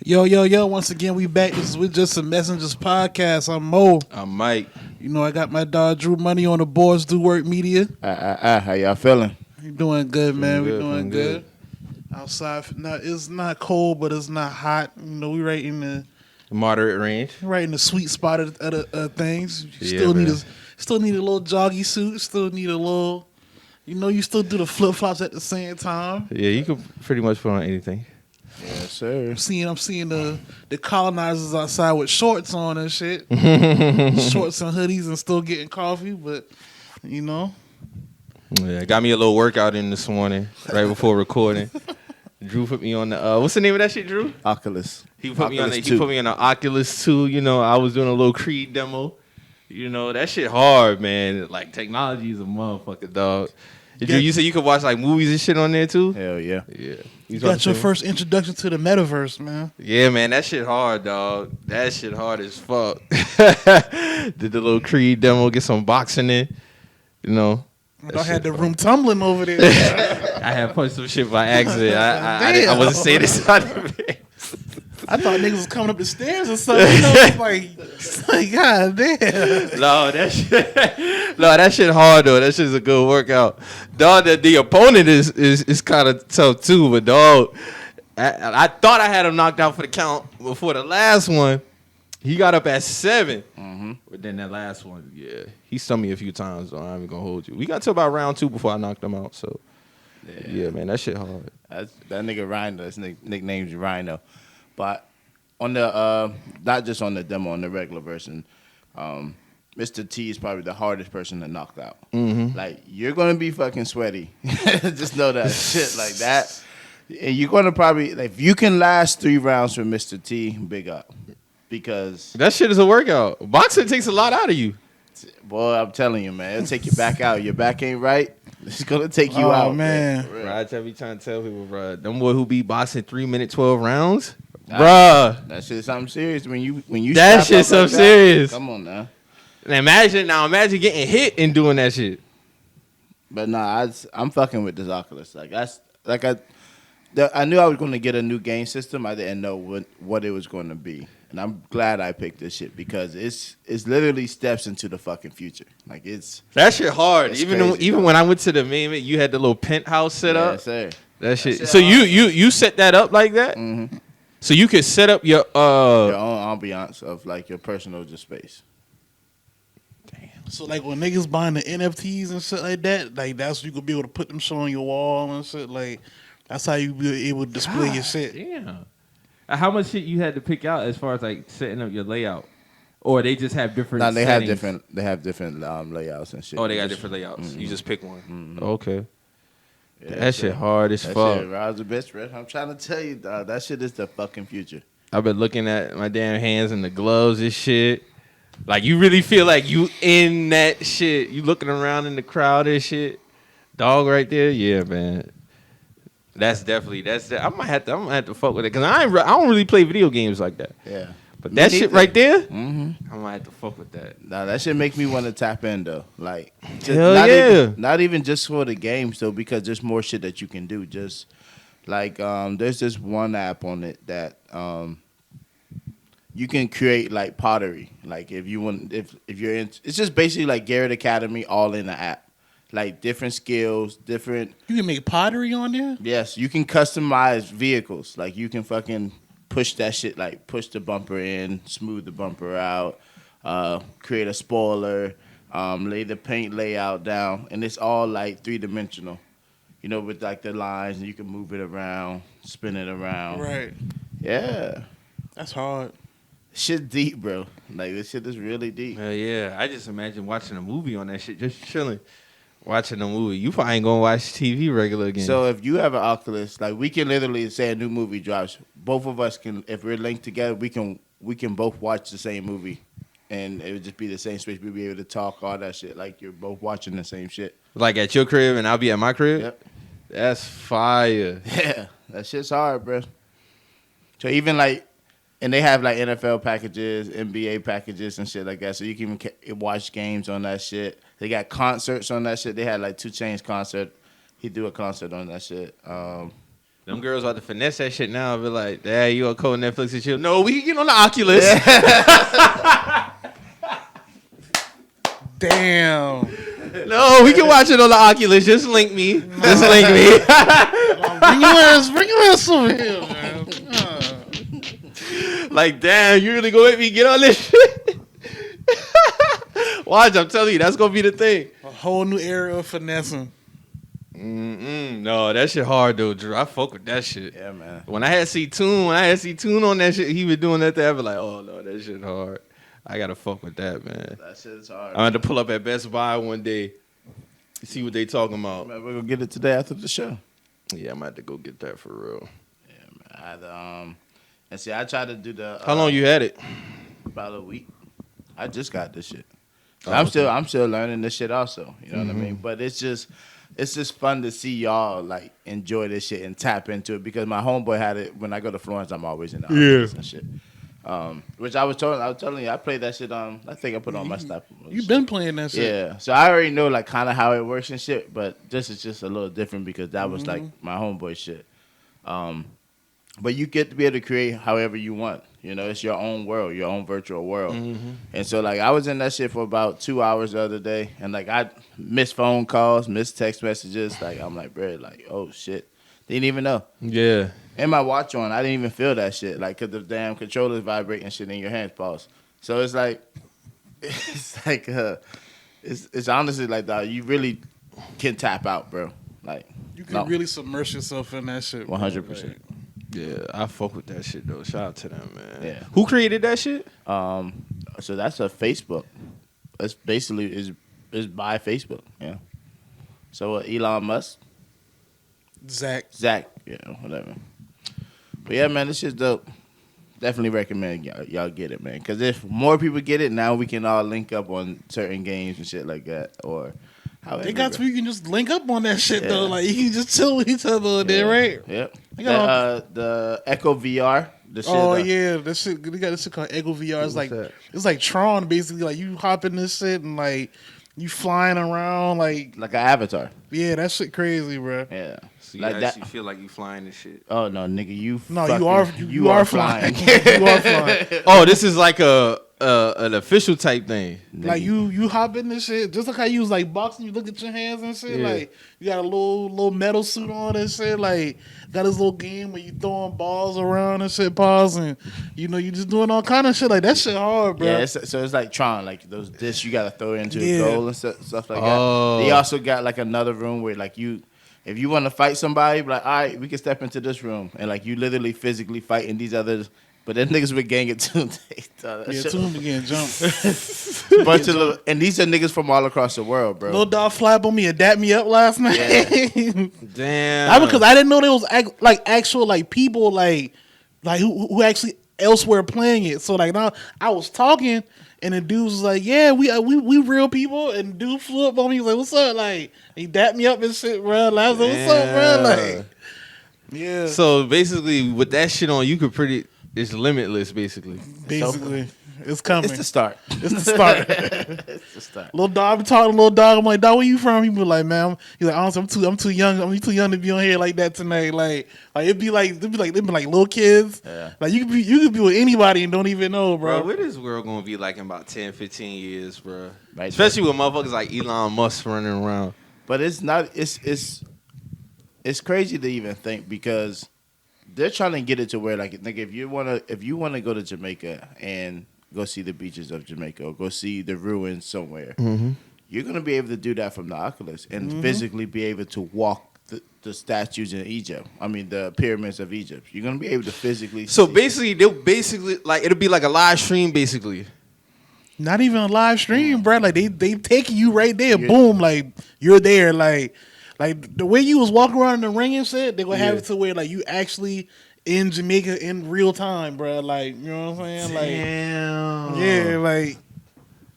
Yo, once again, we back. This is with Just Some Messengers podcast. I'm Mo. I'm Mike. You know, I got my dog Drew Money on the boards, Do Work Media. How y'all feeling? We doing good, man. We doing good. Outside, now it's not cold, but it's not hot. You know, we right in the Moderate range. sweet spot of the things. You Yeah, still need a little joggy suit. Still need a little, you still do the flip flops at the same time. Yeah, you can pretty much put on anything. Yes, sir. I'm seeing the colonizers outside with shorts on and shit, shorts and hoodies, and still getting coffee. But Yeah, got me a little workout in this morning, right before recording. Drew put me on the what's the name of that shit, Drew? Oculus. He put me on Oculus he put me on the Oculus 2. I was doing a little Creed demo. That shit hard, man. Like technology is a motherfucker, dog. Drew, you said you could watch like movies and shit on there too? Hell yeah. Yeah. You got your first introduction to the metaverse, man. Yeah, man, that shit hard, dog. That shit hard as fuck. Did the little Creed demo, get some boxing in, I had the room tumbling over there. I had punched some shit by accident. I wasn't saying this. I thought niggas was coming up the stairs or something. It's like, God damn. No, that shit hard though. That shit's a good workout. Dog, the opponent is kind of tough too, but dog, I thought I had him knocked out for the count before the last one. He got up at 7. Mm-hmm. But then that last one, yeah, he stung me a few times. So I'm even gonna hold you. We got to about round 2 before I knocked him out. So yeah, man, that shit hard. That nigga Rhino, his nickname's Rhino. But on the not just on the demo, on the regular version, Mr. T is probably the hardest person to knock out. Mm-hmm. Like, you're gonna be fucking sweaty. Just know that shit like that. And you're gonna probably, like, if you can last 3 rounds with Mr. T, big up. Because that shit is a workout. Boxing takes a lot out of you. Boy, I'm telling you, man, it'll take your back out. Your back ain't right, it's gonna take you out, man. Bro, I be trying to tell people, bro, them boy who be boxing 3 minute 12 rounds, bruh. That shit's something serious. When you that shit's something serious. Come on now. And imagine getting hit and doing that shit. But nah, I'm fucking with this Oculus. Like I knew I was going to get a new game system. I didn't know what it was going to be. And I'm glad I picked this shit because it's literally steps into the fucking future. Like that shit hard. Even when I went to the main, you had the little penthouse set up. Yes, sir. That shit. So you set that up like that? Mm-hmm. So you could set up your own ambiance of like your personal just space. Damn. So like when niggas buying the NFTs and shit like that, like that's you could be able to put them shit on your wall and shit. Like that's how you be able to display your shit. Damn. How much shit you had to pick out as far as like setting up your layout, or they just have different? No, they settings? have different layouts and shit. Oh, they got different layouts. Mm-hmm. You just pick one. Mm-hmm. Okay. Yeah, that shit hard as fuck. Shit, Rise the best, bro. I'm trying to tell you, dog, that shit is the fucking future. I've been looking at my damn hands and the gloves and shit. Like you really feel like you in that shit. You looking around in the crowd and shit. Dog right there, yeah, man. That's definitely I might have to fuck with it because I don't really play video games like that. Yeah, but that shit right there, mm-hmm. I might have to fuck with that. Nah, that shit make me want to tap in though. Like, not even just for the games though, because there's more shit that you can do. Just like there's this one app on it that you can create like pottery. Like if you want, if you're in, it's just basically like Garrett Academy all in the app. Like different skills, different. You can make pottery on there? Yes, you can customize vehicles. Like you can fucking push that shit, like push the bumper in, smooth the bumper out, create a spoiler, lay the paint layout down, and it's all like 3-dimensional. With like the lines, and you can move it around, spin it around. Right. Yeah. That's hard. Shit deep, bro. Like this shit is really deep. Hell yeah. I just imagine watching a movie on that shit, just chilling. Watching a movie. You probably ain't gonna watch TV regular again. So if you have an Oculus, like we can literally say a new movie drops. Both of us can, if we're linked together, we can both watch the same movie, and it would just be the same space. We'd be able to talk all that shit. Like you're both watching the same shit. Like at your crib and I'll be at my crib. Yep. That's fire. Yeah, that shit's hard, bro. So even like, and they have like NFL packages, NBA packages, and shit like that. So you can even watch games on that shit. They got concerts on that shit. They had like 2 Chainz concert. He do a concert on that shit. Them girls about to finesse that shit now. Be like, Dad, you on code Netflix and shit. No, we can get on the Oculus. Damn. No, we can watch it on the Oculus. Just link me. Just link me. Bring your ass over here, man. Like, damn, you really gonna make me get on this shit? Watch, I'm telling you, that's gonna be the thing. A whole new era of finessing. No, that shit hard though, Drew. I fuck with that shit. Yeah, man. When I had C-Tune on that shit, he was doing that thing. I be like, oh no, that shit hard. I gotta fuck with that, man. That shit's hard. I had to pull up at Best Buy one day, see what they talking about. Man, we're gonna get it today after the show. Yeah, I'm gonna have to go get that for real. Yeah, man. I had and see, I tried to do the. How long you had it? About a week. I just got this shit. Oh, I'm okay. still learning this shit also. You know what I mean? But it's just fun to see y'all like enjoy this shit and tap into it because my homeboy had it when I go to Florence. I'm always in the office and shit. Which I was telling you, I played that shit on. I think I put on my stuff. You've been playing that shit. Yeah, so I already know like kind of how it works and shit. But this is just a little different because that was like my homeboy shit. But you get to be able to create however you want. You know, it's your own world, your own virtual world. And so, like, I was in that shit for about 2 hours the other day. And, like, I missed phone calls, missed text messages. Like, I'm like, bro, like, oh, shit. Didn't even know. Yeah. And my watch on, I didn't even feel that shit. Like, because the damn controller's vibrating shit in your hands, pause. So, it's like, it's honestly like, dog, you really can tap out, bro. Like, You can really submerge yourself in that shit. 100%. Yeah, I fuck with that shit though. Shout out to them, man. Yeah. Who created that shit? So that's a Facebook. That's basically is by Facebook. Yeah. So Elon Musk, Zach. yeah, whatever. But yeah, man, this shit's dope. Definitely recommend y'all get it, man. Because if more people get it, now we can all link up on certain games and shit like that, or however. They got where you can just link up on that shit Yeah. though. Like you can just chill with each other there, right? Yep. They got The Echo VR. The shit. Oh yeah, that shit. They got this shit called Echo VR. That? It's like Tron, basically. Like you hop in this shit and like you flying around. Like Like an avatar. yeah, that shit crazy, bro. Yeah. So you like actually that. feel like you flying this shit. Oh no, nigga, you. No, fucking- you are flying. You are flying. Oh, this is like an official type thing. Like you hop in this shit, just like how you was like boxing. You look at your hands and shit. Yeah. Like you got a little metal suit on and shit. Like got this little game where you throwing balls around and shit, pause, and you know you just doing all kind of shit. Like that shit hard, bro. Yeah, so it's like Tron, like those discs you gotta throw into Yeah. a goal and stuff like Oh. that. They also got like another room where like if you want to fight somebody, be like, all right, we can step into this room and like you literally physically fighting these others. But then niggas with gang it too. Yeah, Tune began jump. Bunch of little, and these are niggas from all across the world, bro. Little dog fly up on me and dap me up last night. Damn. Not because I didn't know there was actual like people like who actually elsewhere playing it. So like now I was talking and the dude was like, "Yeah, we real people." And the dude flew up on me. He was like, "What's up?" Like he dapped me up and shit, bro. Like, I was like, "What's up, bro?" Like, yeah. So basically, with that shit on, you could it's limitless, basically. Basically, it's coming. It's the start. It's the start. It's the start. Little dog, I'm talking to little dog. I'm like, "Dog, where you from?" He be like, "Man, he's like, honestly, I'm too young. I'm too young to be on here like that tonight." Like it'd be like little kids. Yeah. Like you could be with anybody and don't even know, Bro, bro. where this world gonna be like in about 10, 15 years, bro? Right Especially with motherfuckers like Elon Musk running around. But it's not. It's crazy to even think because they're trying to get it to where like if you wanna go to Jamaica and go see the beaches of Jamaica or go see the ruins somewhere, you're gonna be able to do that from the Oculus and physically be able to walk the statues in Egypt. I mean the pyramids of Egypt. You're gonna be able to physically. So see basically, like it'll be like a live stream, basically. Not even a live stream, bro. Like they taking you right there. Yeah. Boom, like you're there. Like the way you was walking around in the ring and shit, they gonna have Yeah. it to where like you actually in Jamaica in real time, bro. Like you know what I'm saying? Like Damn. yeah, like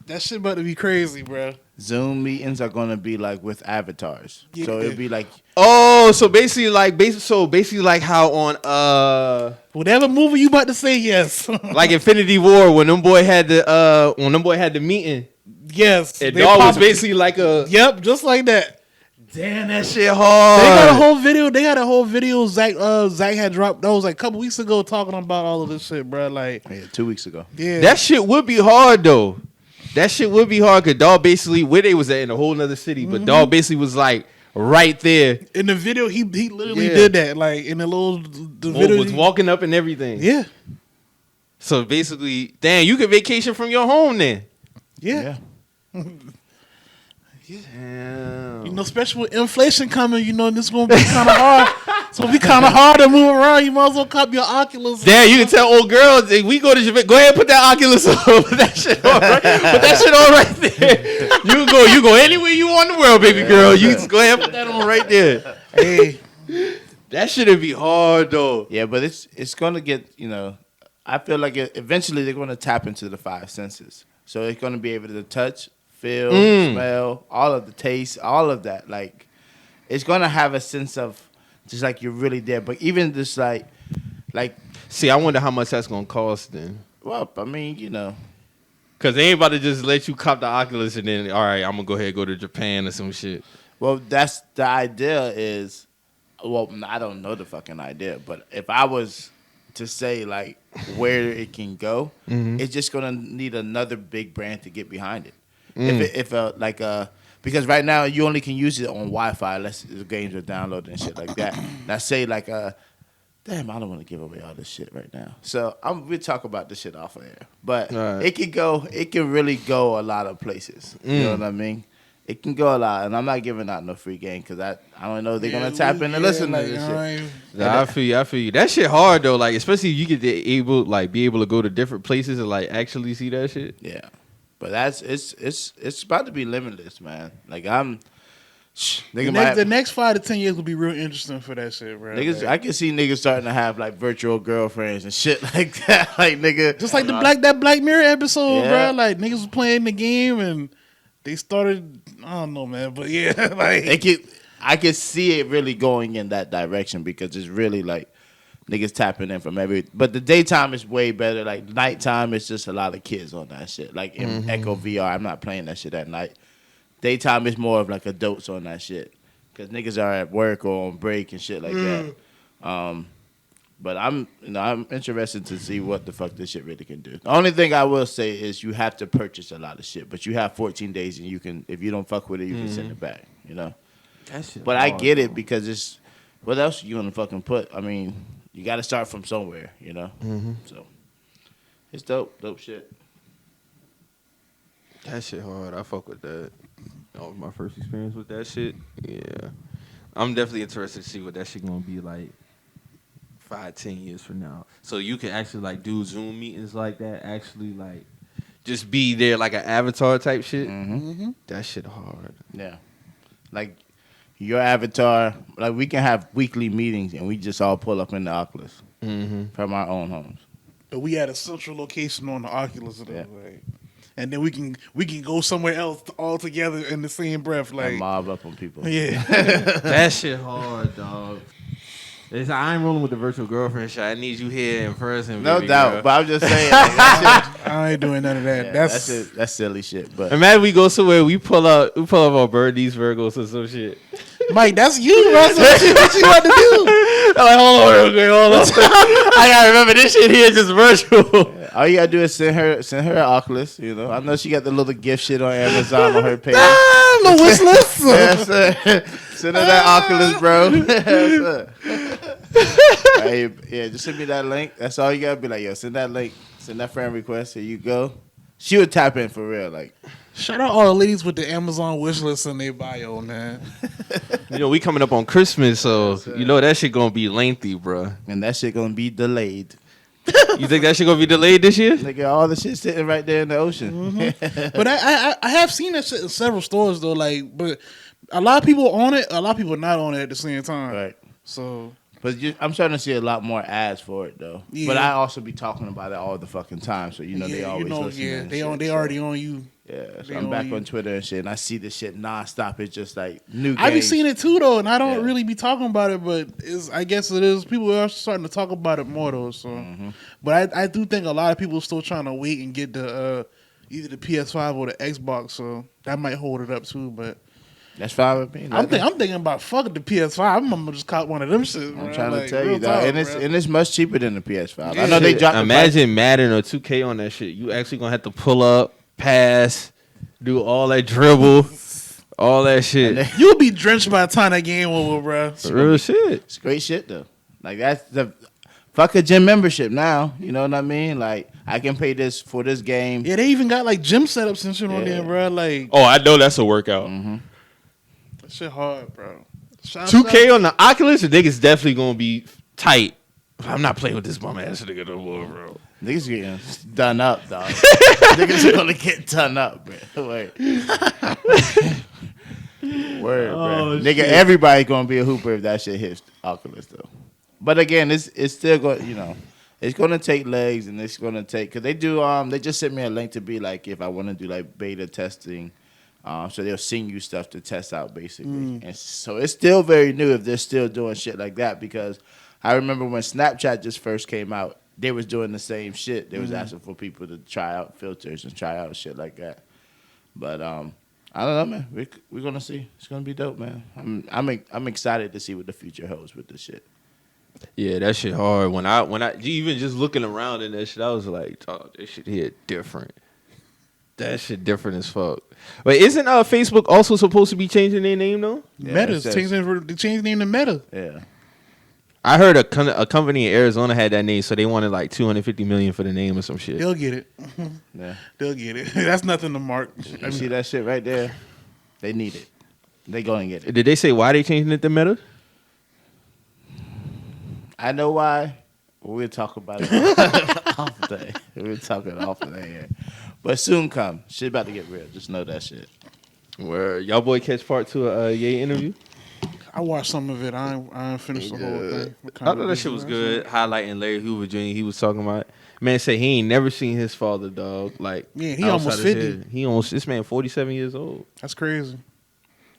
that shit about to be crazy, bro. Zoom meetings are gonna be like with avatars. Yeah. So it'll be like Oh, so basically like how on Whatever movie you about to say, yes, like Infinity War when them boy had the meeting. yes. And They dog was pop- basically like a Yep, just like that. Damn, that shit hard. They got a whole video. They had a whole video. Zach had dropped. That was like a couple weeks ago, talking about all of this shit, bro. Like, Yeah, 2 weeks ago. yeah, That shit would be hard though. That shit would be hard because dog basically where they was at in a whole nother city, but dog basically was like right there. in the video, he literally did that. Like in the video, Was walking up and everything. yeah, So basically, damn, you could vacation from your home then. yeah. Damn. You know, especially with inflation coming, you know, this is gonna be kind of hard. It's gonna be kind of hard to move around. You might as well cop your Oculus. Damn, you can tell old girls, hey, we go to Japan, go ahead and put that Oculus on. Put that shit on right, put that shit on right there. You go anywhere you want in the world, baby girl. You just go ahead and put that on right there. Hey, That shit'd be hard though. Yeah, but it's gonna get, you know, I feel like eventually they're gonna tap into the 5 senses. So it's gonna be able to touch, feel, smell, all of the taste, all of that. Like, it's gonna have a sense of just like you're really there. But even just like, See, I wonder how much that's gonna cost then. well, I mean, you know, Cause they ain't about to just let you cop the Oculus and then, all right, I'm gonna go ahead and go to Japan or some shit. well, that's the idea is, well, I don't know the fucking idea, but if I was to say like where it can go, it's just gonna need another big brand to get behind it. Because right now you only can use it on Wi-Fi unless the games are downloaded and shit like that. Now say like damn, I don't want to give away all this shit right now. So we'll talk about this shit off of air. But Right. it can really go a lot of places. You know what I mean? It can go a lot, and I'm not giving out no free game because I don't know if they're gonna tap in and listen to this shit. Nah, I feel you. That shit hard though. Like especially if you get be able to go to different places and like actually see that shit. Yeah, but it's about to be limitless, man. Like the next 5 to 10 years will be real interesting for that shit, bro. niggas, Like, I can see niggas starting to have like virtual girlfriends and shit like that. Like nigga, just like that Black Mirror episode, Yeah. bro. Like niggas was playing the game and they started. I don't know, man, but yeah, like I can see it really going in that direction because it's really like niggas tapping in from every. But the daytime is way better. Like nighttime, it's just a lot of kids on that shit. Like in Echo VR, I'm not playing that shit at night. Daytime is more of like adults on that shit because niggas are at work or on break and shit like that. But I'm interested to see what the fuck this shit really can do. The only thing I will say is you have to purchase a lot of shit, but you have 14 days and you can, if you don't fuck with it, you can send it back. You know. That shit But I get it because it's what else you gonna fucking put? I mean, you got to start from somewhere. You know. So it's dope shit. That shit hard. I fuck with that. That was my first experience with that shit. Yeah. I'm definitely interested to see what that shit gonna be like 5-10 years from now. So you can actually like do Zoom meetings like that, actually like just be there like an avatar type shit. That shit hard. Yeah. Like your avatar, like we can have weekly meetings and we just all pull up in the Oculus from our own homes. but we had a central location on the Oculus, though, Yeah. like, and then we can go somewhere else all together in the same breath, like And mob up on people. yeah. That shit hard, dog. I ain't rolling with the virtual girlfriend shit. I need you here in person. No baby doubt, girl. but I'm just saying, like, that shit, I ain't doing none of that. yeah, that's silly shit. But Imagine we go somewhere, we pull up our birdies, Virgos, or some shit. Mike. That's you, bro. So what you want to do? I'm like, hold on, real quick, hold on. I gotta remember this shit here is just virtual. all you gotta do is send her an Oculus. You know, I know she got the little gift shit on Amazon on her page. No wish list. Yes, sir. Send her that Oculus, bro. Yes, sir. Hey, yeah, just send me that link. That's all you gotta be like, yo, send that link, send that friend request. Here you go. She would tap in for real, like. Shout out all the ladies with the Amazon wish list in their bio, man. You know, we coming up on Christmas, so you know that shit gonna be lengthy, bro. And that shit gonna be delayed. You think that shit gonna be delayed this year? Nigga, all the shit sitting right there in the ocean. But I have seen that shit in several stores though. Like, but a lot of people on it, a lot of people not on it at the same time. Right. So But I'm starting to see a lot more ads for it though. Yeah. But I also be talking about it all the fucking time, so you know they always listen. yeah, and they shit, on, they so, already on you. Yeah, so they I'm on back you. on Twitter and shit, and I see this shit nonstop. It's just like new. I be games. seeing it too though, and I don't Yeah. really be talking about it, but I guess it is. People are starting to talk about it more though. So, but I do think a lot of people are still trying to wait and get the either the PS5 or the Xbox. So that might hold it up too. But That's fine with me. I'm thinking about fucking the PS5. I'm gonna just cop one of them shit. I'm trying to tell you that, and it's much cheaper than the PS5. Yeah. I know they dropped. Imagine Madden or 2K on that shit. You actually gonna have to pull up, pass, do all that dribble, all that shit. You'll be drenched by the time that game over, bro. Real shit. It's great shit though. Like that's the fuck a gym membership now. You know what I mean? Like I can pay this for this game. Yeah, they even got like gym setups and shit on there, bro. Like, Oh, I know that's a workout. Mm-hmm. that shit hard, bro. 2K on the Oculus, the niggas definitely gonna be tight. I'm not playing with this bum ass nigga no more, bro. Niggas getting done up, dog. Niggas are gonna get done up, bro. Wait. Word, bro. Nigga, everybody gonna be a hooper if that shit hits Oculus though. But again, it's still going, you know, it's gonna take legs and it's gonna take because they do they just sent me a link to be like if I want to do like beta testing, so they'll send you stuff to test out basically, and so it's still very new if they're still doing shit like that because I remember when Snapchat just first came out, they was doing the same shit. They was asking for people to try out filters and try out shit like that. But I don't know, man. We're gonna see. It's gonna be dope, man. I'm excited to see what the future holds with this shit. Yeah, that shit hard. When I even just looking around in that shit, I was like, oh, this shit here different. That shit different as fuck. But isn't Facebook also supposed to be changing their name though? Yeah, Meta's changed the name to Meta. Yeah. I heard a company in Arizona had that name, so they wanted like $250 million for the name or some shit. They'll get it. Yeah. They'll get it. That's nothing to mark. You see that shit right there? They need it. They gonna get it. Did they say why they changing it to Meta? I know why. We'll talk about it off the day. We'll talk it off the day. But soon come. Shit about to get real. Just know that shit. Where y'all boy catch part 2 of Ye interview? I watched some of it. I ain't finished the whole thing. I thought that shit was good. Highlighting Larry Hoover Jr. He was talking about. Man said he ain't never seen his father, dog. Like, yeah, he outside almost his 50. head. He almost this man 47 years old. That's crazy.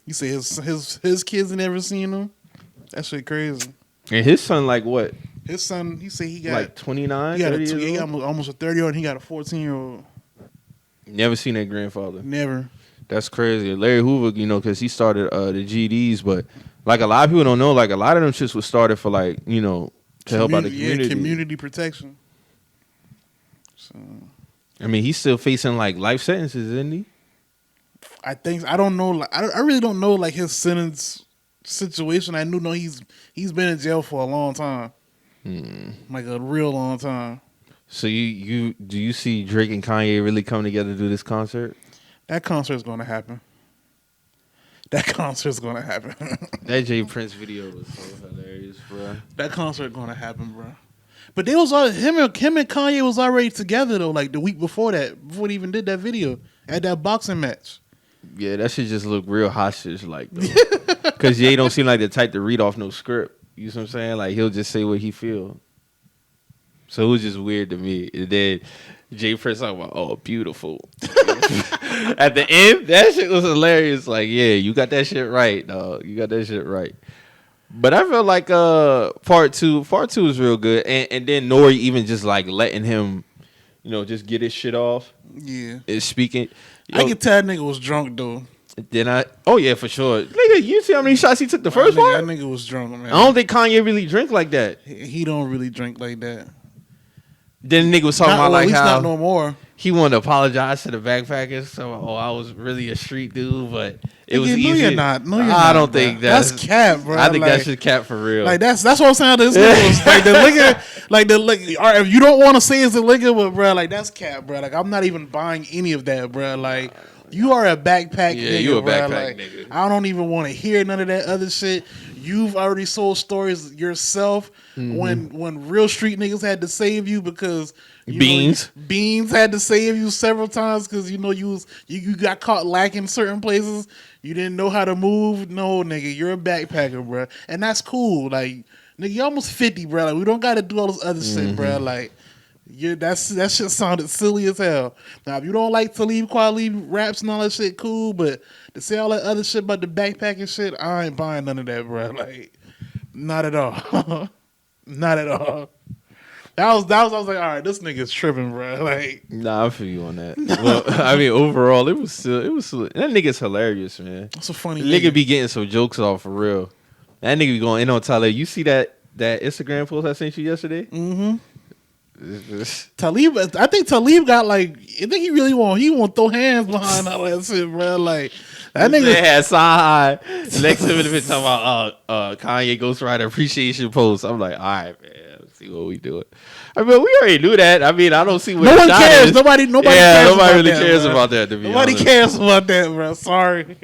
You say his kids never seen him. That shit crazy. And his son like what? His son, he said he got Like 29, he got 30 he years got old? almost a 30-year-old. He got a 14-year-old. Never seen that grandfather. Never. That's crazy. Larry Hoover, you know, because he started the GDs, but like a lot of people don't know, like a lot of them shits was started for like, you know, to help out the community. Yeah, community protection. So I mean, he's still facing like life sentences, isn't he? I don't know. Like, I really don't know like his sentence situation. I know he's been in jail for a long time, like a real long time. So do you see Drake and Kanye really coming together to do this concert? That concert's gonna happen. That concert's gonna happen. That Jay Prince video was so hilarious, bro. That concert gonna happen, bro. But they was him and Kanye was already together though. Like the week before that, before they even did that video at that boxing match. Yeah, that shit just look real hostage like though. Cause Ye don't seem like the type to read off no script. You know what I'm saying? Like he'll just say what he feel. So it was just weird to me. And then Jay Prince talking about, oh, beautiful. At the end, that shit was hilarious. Like, yeah, you got that shit right, dog. You got that shit right. But I feel like part two is real good. And then Nori even just like letting him, you know, just get his shit off. Yeah. Is speaking. I can tell that nigga was drunk though. Oh yeah, for sure. Nigga, you see how many shots he took the first one? That nigga was drunk, man. I don't think Kanye really drink like that. He don't really drink like that. Then the nigga was talking about like how not no more. He wanted to apologize to the backpackers. So, I was really a street dude, but it was No, easy. you're not. No, you're I not, don't bro. think that's cap, bro. I think like, that's just cap for real. Like that's what I'm saying. This nigga was like the liquor. All right, if you don't want to say it's the liquor, but bro, like that's cap, bro. Like I'm not even buying any of that, bro. Like you are a backpack. Yeah, nigga, you a bro. backpack like, nigga. I don't even want to hear none of that other shit. You've already sold stories yourself when real street niggas had to save you because Beans had to save you several times because you got caught lacking certain places. You didn't know how to move. No, nigga, you're a backpacker, bro, and that's cool. Like, nigga, you almost 50, bro. Like, we don't got to do all this other shit, bro. Like, that shit sounded silly as hell. Now, if you don't like Talib Kweli raps and all that shit, cool. But to say all that other shit about the backpacking shit, I ain't buying none of that, bro. Like, not at all. Not at all. I was like, all right, this nigga's tripping, bro. Like, Nah, I feel you on that. Well, I mean, overall, it was still that nigga's hilarious, man. that's a funny Nigga be getting some jokes off for real. That nigga be going in on Tyler. You see that Instagram post I sent you yesterday? Mm-hmm. Talib, I think Talib got like, I think he want to throw hands behind all that shit, bro. Like that nigga had side next to it talking about Kanye Ghostwriter appreciation post. I'm like, all right, man, let's see what we doing. I mean, we already knew that. I mean, I don't see what no one cares. Is. Nobody really cares about that. To be nobody honest. cares about that, bro. Sorry,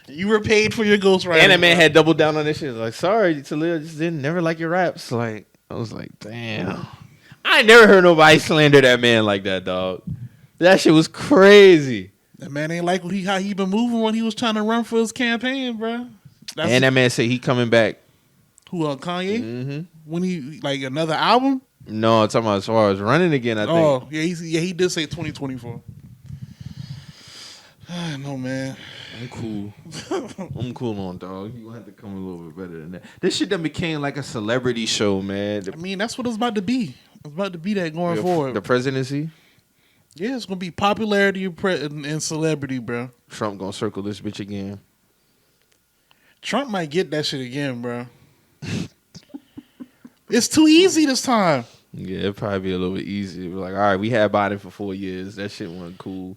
you were paid for your ghostwriter. And that man had doubled down on this shit. Like, sorry, Talib, just didn't never like your raps. Like, I was like, damn. I ain't never heard nobody slander that man like that, dog. That shit was crazy. That man ain't like how he been moving when he was trying to run for his campaign, bro. And that man said he coming back. Who, Kanye? Mm-hmm. When he, like, another album? No, I'm talking about as far as running again, I think. Oh, yeah, he did say 2024. I know, man. I'm cool. I'm cool on, dog. You gonna have to come a little bit better than that. This shit done became like a celebrity show, man. I mean, that's what it's about to be. It's about to be that going forward. The presidency? Yeah, it's gonna be popularity and celebrity, bro. Trump gonna circle this bitch again. Trump might get that shit again, bro. It's too easy this time. Yeah, it'd probably be a little bit easier. Like, all right, we had Biden for 4 years. That shit wasn't cool.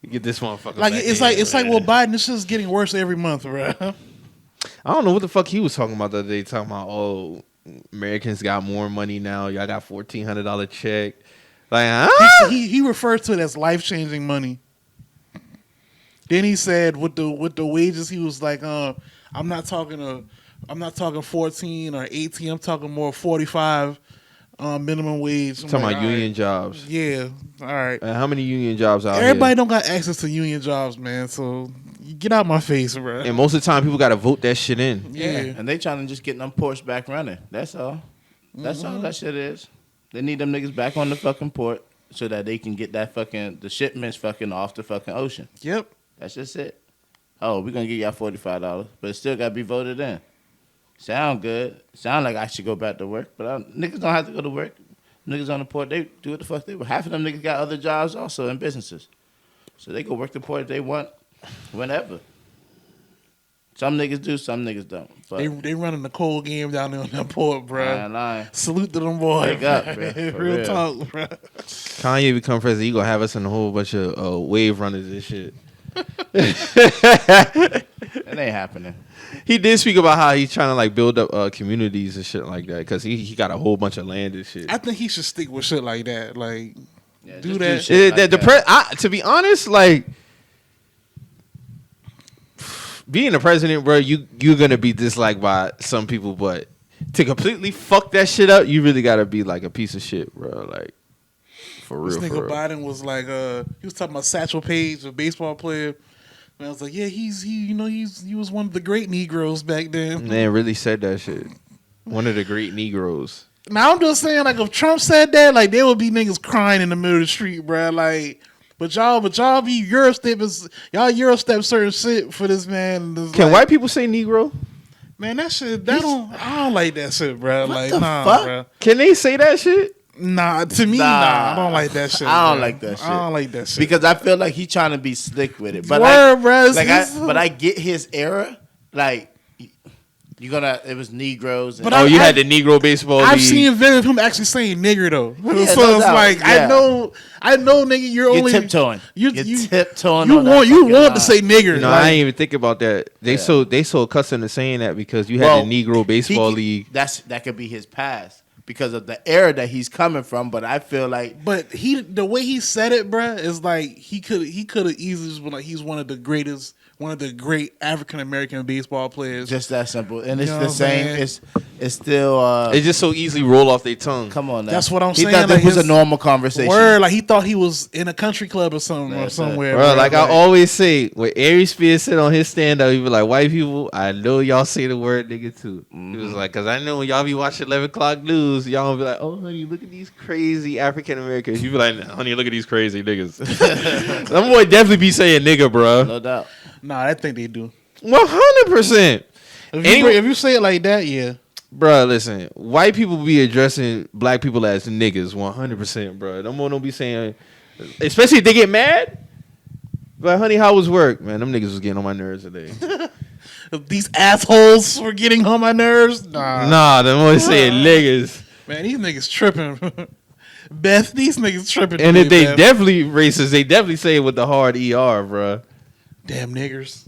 You get this motherfucker. Like back it's in, like well, Biden, this is getting worse every month, bro. I don't know what the fuck he was talking about the other day. Talking about, oh, Americans got more money now. Y'all got $1,400 check. Like, huh? He referred to it as life-changing money. Then he said with the wages, he was like, I'm not talking 14 or 18. I'm talking more 45 minimum wage. Talking about union jobs. Yeah. All right. How many union jobs out Everybody here? don't got access to union jobs, man. So you get out my face, bro. And most of the time, people got to vote that shit in. Yeah. And they trying to just get them ports back running. That's all. That's all that shit is. They need them niggas back on the fucking port so that they can get that the shipments fucking off the fucking ocean. Yep. That's just it. Oh, we're going to give y'all $45, but it still got to be voted in. Sound good. Sound like I should go back to work, but niggas don't have to go to work. Niggas on the port, they do what the fuck they want. Half of them niggas got other jobs also in businesses. So they go work the port if they want whenever. Some niggas do, some niggas don't. But They running the cold game down there on that port, bro. lying. Salute to them boys. Wake up, bro. For Real talk, bro. Kanye become president, he gonna have us in a whole bunch of wave runners and shit. It ain't happening. He did speak about how he's trying to like build up communities and shit like that because he got a whole bunch of land and shit. I think he should stick with shit like that. Like, Yeah, do just that. shit like that. To be honest, like being the president, bro, you're gonna be disliked by some people, but to completely fuck that shit up, you really gotta be like a piece of shit, bro. Like for real. This for nigga real. Biden was like, he was talking about Satchel Paige, a baseball player. And I was like, yeah, he was one of the great Negroes back then. Man, really said that shit. One of the great Negroes. Now I'm just saying, like, if Trump said that, like, there would be niggas crying in the middle of the street, bro. Like, but y'all be Eurostep certain shit for this man. Can white people say Negro? Man, that shit, I don't like that shit, bro. Like, the nah, fuck? bro. Can they say that shit? Nah, to me, Nah. I don't like that shit. I don't bro. like that shit. I don't like that shit. Because I feel like he trying to be slick with it. But Word, bro. but I get his era. Like, it was Negroes. And But You had the Negro baseball I've league. seen videos of him actually saying nigger though. Yeah, So no it's doubt. like Yeah. I know, nigga, you're only tiptoeing. You tiptoeing. You on that want you fucking want line. to say nigger. No, like, I ain't even think about that. They so accustomed to saying that because you had Well, the Negro baseball He- league. That could be his past because of the era that he's coming from. But I feel like But the way he said it, bruh, is like he could have easily just been like he's one of the great African American baseball players. just that simple, and it's You know the what I'm same. saying? It's still. It just so easily roll off their tongue. Come on, now. That's what I'm He saying, thought like this was a his- normal conversation. Word, like he thought he was in a country club or something or That's it. somewhere. Bro, bruh. like I always say, when Ari Spears said on his stand up, he be like, white people, I know y'all say the word nigga too. He was like, because I know when y'all be watching 11 o'clock news, y'all be like, oh, honey, look at these crazy African Americans. You be like, honey, look at these crazy niggas. That boy definitely be saying nigga, bro. No doubt. Nah, I think they do. 100%. If you say it like that, yeah. Bruh, listen, white people be addressing black people as niggas 100%, bruh. Them more don't be saying, especially if they get mad. But honey, how was work? Man, them niggas was getting on my nerves today. These assholes were getting on my nerves. Nah, them always saying niggas. Man, these niggas tripping. Beth, these niggas tripping. And today, if they Beth. definitely racist, they definitely say it with the hard ER, bruh. Damn niggers.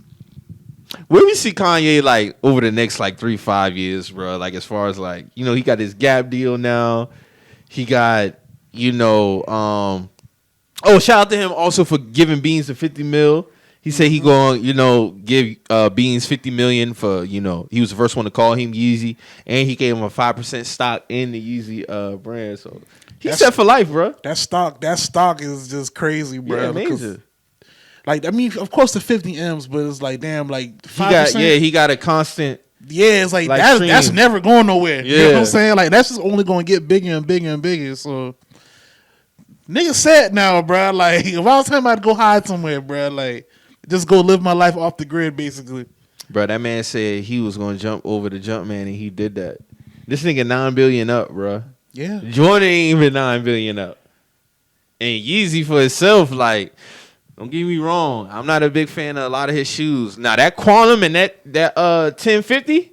Where we see Kanye like over the next like 3-5 years, bro? Like as far as like, you know, he got his Gap deal now. He got, you know, shout out to him also for giving Beans the 50 mil. He said he going, you know, give Beans 50 million for, you know, he was the first one to call him Yeezy, and he gave him a 5% stock in the Yeezy brand. So he's set for life, bro. That stock is just crazy, bro. Yeah, amazing. Like, I mean, of course the 50 M's, but it's like, damn, like 5%. He got a constant. Yeah, it's like that's never going nowhere. You know what I'm saying? Like, that's just only going to get bigger and bigger and bigger. So, nigga sad now, bro. Like, if I was him, I'd go hide somewhere, bro. Like, just go live my life off the grid, basically. Bro, that man said he was going to jump over the jump man, and he did that. This nigga 9 billion up, bro. Yeah. Jordan ain't even 9 billion up. And Yeezy for itself, like, don't get me wrong, I'm not a big fan of a lot of his shoes. Now, that Quantum and that 1050,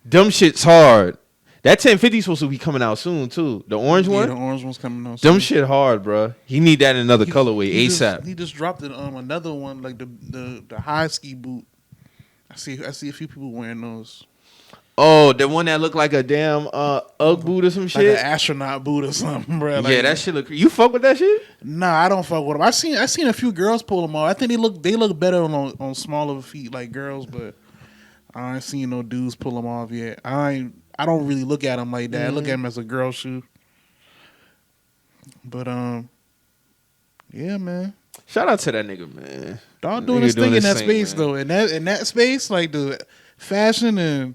them shit's hard. That 1050 is supposed to be coming out soon, too. The orange one? The orange one's coming out soon. Them shit hard, bro. He need that in another colorway ASAP. He just dropped it, another one, like the high ski boot. I see a few people wearing those. Oh, the one that looked like a damn Ugg boot or some shit? Like an astronaut boot or something, bro. Like, yeah, that shit look. You fuck with that shit? Nah, I don't fuck with them. I seen a few girls pull them off. I think they look better on smaller feet like girls, but I ain't seen no dudes pull them off yet. I don't really look at them like that. I look at them as a girl shoe. But yeah, man. Shout out to that nigga, man. Dog doing his thing in that space, man. Though. In that space, like the fashion and,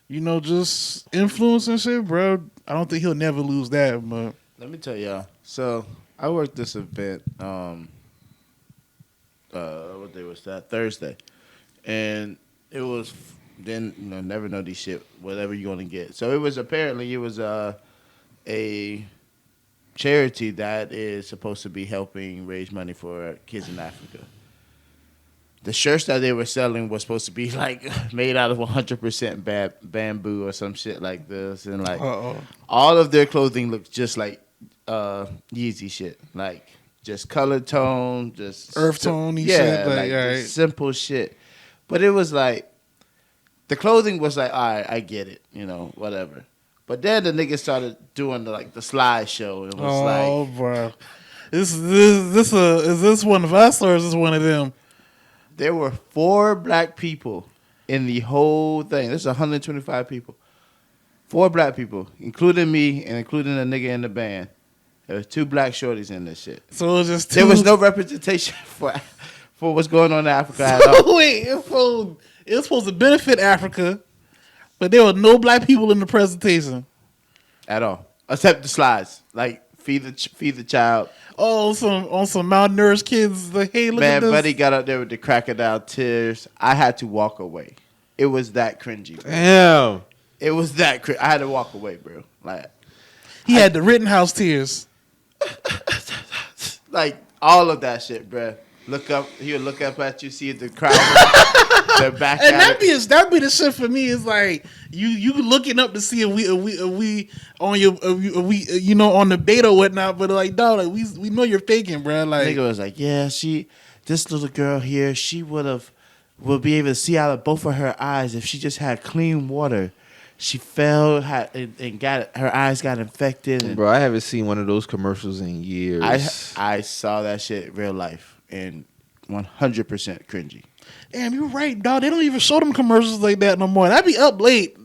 you know, just influence and shit, bro. I don't think he'll never lose that. But let me tell y'all. So I worked this event. What day was that? Thursday, and it was then, you know, never know these shit. Whatever you're gonna get. So it was a charity that is supposed to be helping raise money for kids in Africa. The shirts that they were selling was supposed to be like made out of 100% bamboo or some shit like this, and like all of their clothing looked just like Yeezy shit, like just color tone, just earth tone, shit, like just simple shit. But it was like the clothing was like, all right, I get it, you know, whatever. But then the niggas started doing the slideshow. It was bro, is this one of us or is this one of them? There were 4 black people in the whole thing. There's 125 people. 4 black people, including me and including a nigga in the band. There was 2 black shorties in this shit. So it was just there was no representation for what's going on in Africa at all. Wait, it was supposed to benefit Africa, but there were no black people in the presentation at all, except the slides, like feed the child. Oh, on some malnourished kids. Like, hey, look at this. Man, buddy got up there with the crocodile tears. I had to walk away. It was that cringy, bro. Damn. It was that I had to walk away, bro. Like he had the Rittenhouse tears. Like all of that shit, bro. Look up. He'll look up at you, see the crowd. They're back. And that'd be the shit for me. It's like you looking up to see if we on your you know, on the beta or whatnot. But like, dog, like we know you're faking, bro. Like nigga was like, yeah, this little girl here, she will be able to see out of both of her eyes if she just had clean water. She fell and got her eyes got infected. And bro, I haven't seen one of those commercials in years. I saw that shit in real life and 100% cringy. Damn, you're right, dog. They don't even show them commercials like that no more. I'd be up late.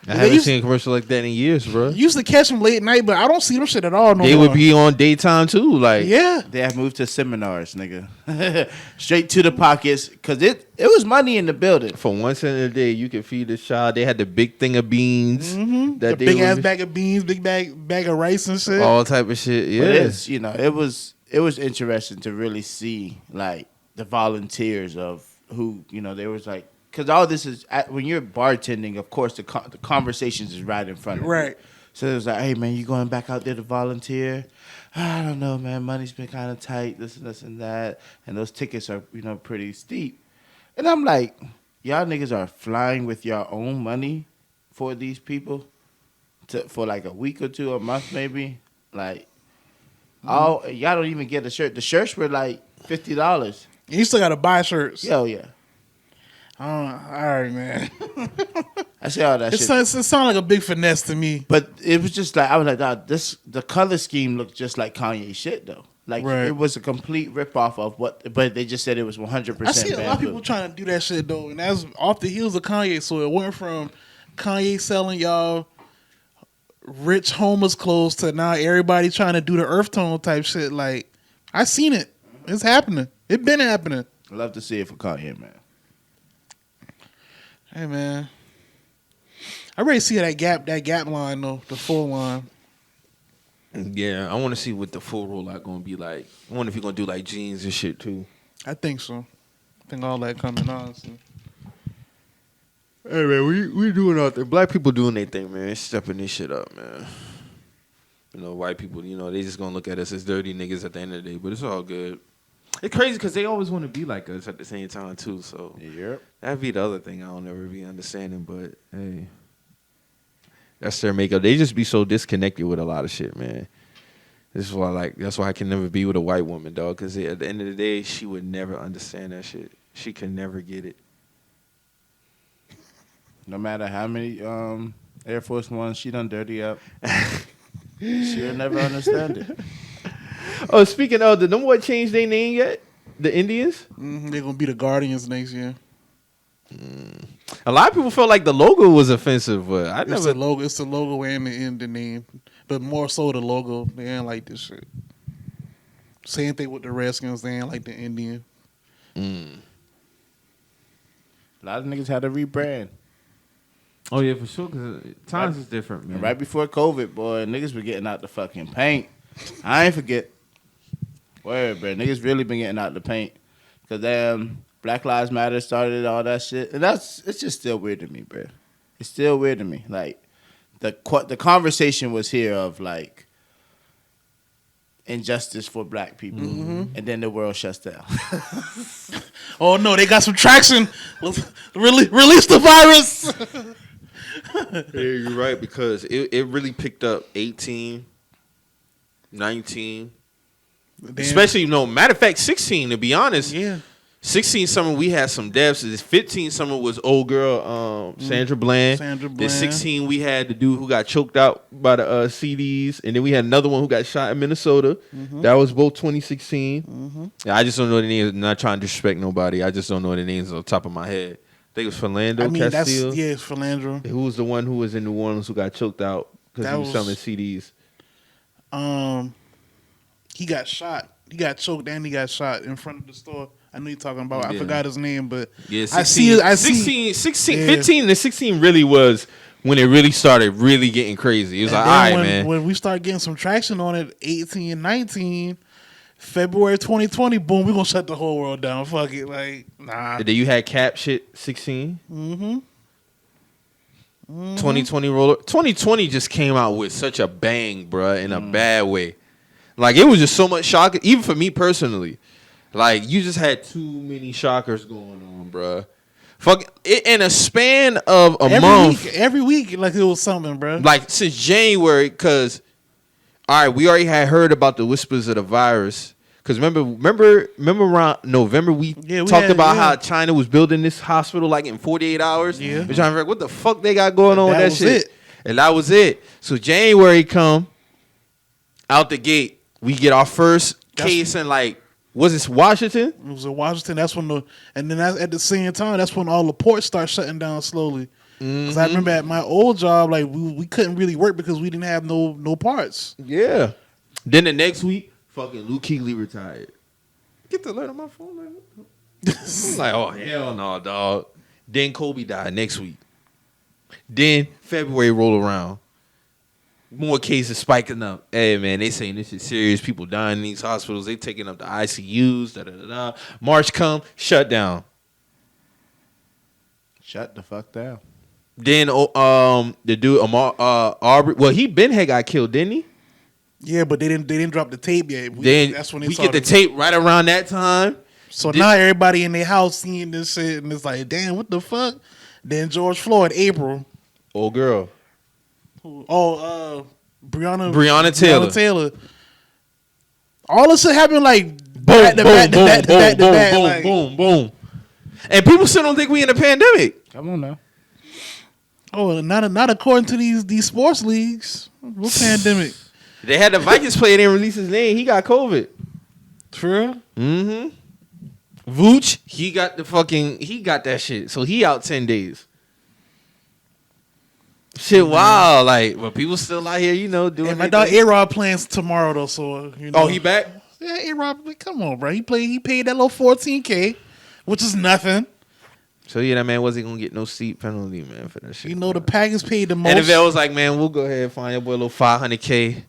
I haven't seen a commercial like that in years, bro. Used to catch them late at night, but I don't see them shit at all no more. They would be on daytime too, like yeah. They have moved to seminars, nigga. Straight to the pockets, cause it was money in the building. For 1 cent a day, you could feed the child. They had the big thing of beans, that big ass bag of beans, big bag of rice and shit, all type of shit. Yeah, but it's, you know, it was interesting to really see like the volunteers of who, you know, there was like because all this is when you're bartending. Of course, the conversations is right in front of you. Right. So it was like, hey man, you going back out there to volunteer? I don't know, man. Money's been kind of tight. This and that, and those tickets are pretty steep. And I'm like, y'all niggas are flying with your own money for these people for like a week or two, a month maybe. Like, y'all don't even get a shirt. The shirts were like $50. You still gotta buy shirts. Yo, yeah. All right, man. I see all that It shit. sounds like a big finesse to me. But it was just like, I was like, dog, the color scheme looked just like Kanye shit though. Like Right. It was a complete ripoff of what, but they just said it was 100%. I see a lot of bamboo. people trying to do that shit though, and that's off the heels of Kanye. So it went from Kanye selling y'all rich homeless clothes to now everybody trying to do the earth tone type shit. Like, I seen it. It's happening. It been happening. I love to see it for Kanye, man. Hey man, I ready to see that gap line though, the full line. Yeah, I want to see what the full rollout gonna be like. I wonder if you're gonna do like jeans and shit too. I think so. I think all that coming honestly. Hey man, we doing our thing. Black people doing their thing, man. Stepping this shit up, man. You know, white people, they just gonna look at us as dirty niggas at the end of the day, but it's all good. It's crazy because they always want to be like us at the same time too. So Yep. that'd be the other thing I don't ever be understanding. But hey, that's their makeup. They just be so disconnected with a lot of shit, man. That's why I can never be with a white woman, dog. Because at the end of the day, she would never understand that shit. She can never get it. No matter how many Air Force Ones she done dirty up, she'll never understand it. Oh, speaking of, did them boy change their name yet? The Indians? They're gonna be the Guardians next year. A lot of people felt like the logo was offensive, but I It's never. the logo. It's the logo and the name, but more so the logo. They ain't like this shit. Same thing with the Redskins. They ain't like the Indian. A lot of niggas had to rebrand. Oh yeah, for sure. Cause times is different, man. And right before COVID, boy, niggas were getting out the fucking paint. I ain't forget. Word, bro. Niggas really been getting out the paint. Cause Black Lives Matter started all that shit. And it's just still weird to me, bro. It's still weird to me. Like, the conversation was here of, like, injustice for black people. And then the world shuts down. Oh no, they got some traction. Release the virus. Yeah, you're right, because it really picked up 18, 19. Damn. Especially, matter of fact, 16, to be honest. Yeah. 16 summer, we had some deaths. 15 summer was old girl, Sandra Bland. Sandra Bland. Then 16, we had the dude who got choked out by the CDs. And then we had another one who got shot in Minnesota. That was both 2016. Yeah, I just don't know the names. I'm not trying to disrespect nobody. I just don't know the names on the top of my head. I think it was Philando Castile. It's Philandro. Who was the one who was in New Orleans who got choked out because That he was selling CDs? He got shot. He got choked and he got shot in front of the store. I know you're talking about. I Yeah. forgot his name, but Yeah, 16, I see. 16, Yeah. 15 to 16 really was when it really started really getting crazy. It was And like, then all right, when, man. when we start getting some traction on it, 18 and 19, February 2020, boom, we're going to shut the whole world down. Fuck it. Like, nah. Then you had Cap shit 16. 2020 roller. 2020 just came out with such a bang, bruh, in a bad way. Like, it was just so much shock, even for me personally. Like, you just had too many shockers going on, bruh. Fuck it, in a span of a month. Every week, like it was something, bro. Like, since January, because, all right, we already had heard about the whispers of the virus. Because remember around November, we talked about how China was building this hospital like in 48 hours. Yeah. We're trying to figure out what the fuck they got going on with that was shit. it. And that was it. So January come, out the gate, we get our first case in like, was this Washington? It was in Washington. That's when and then at the same time, that's when all the ports start shutting down slowly. Because I remember at my old job, like we couldn't really work because we didn't have no parts. Yeah. Then the next week, fucking Luke Kuechly retired. Get the alert on my phone, man. I'm like, oh, hell no, dog. Then Kobe died next week. Then February roll around. More cases spiking up. Hey, man, they saying this is serious. People dying in these hospitals. They taking up the ICUs. Da-da-da-da. March come, shut down. Shut the fuck down. Then the dude Aubrey. Well, he had got killed, didn't he? Yeah, but they didn't drop the tape yet. That's when we get the tape right around that time. So now everybody in their house seeing this shit, and it's like, damn, what the fuck? Then George Floyd, April. Oh, girl. Breonna Taylor. Taylor. All this shit happened like Boom, boom, boom. And people still don't think we in a pandemic. Come on now. Oh, not according to these sports leagues. What pandemic? They had the Vikings player, they didn't release his name. He got COVID. For real? Mm-hmm. Vooch, he got that shit. So he out 10 days. Shit, wow. Like, but people still out here, doing. And my dog A-Rod playing tomorrow though, so Oh, he back? Yeah, A-Rod, come on, bro. He paid that little $14K, which is nothing. So yeah, that man wasn't gonna get no seat penalty, man, for that shit. The Packers paid the most. NFL was like, man, we'll go ahead and find your boy a little $500K.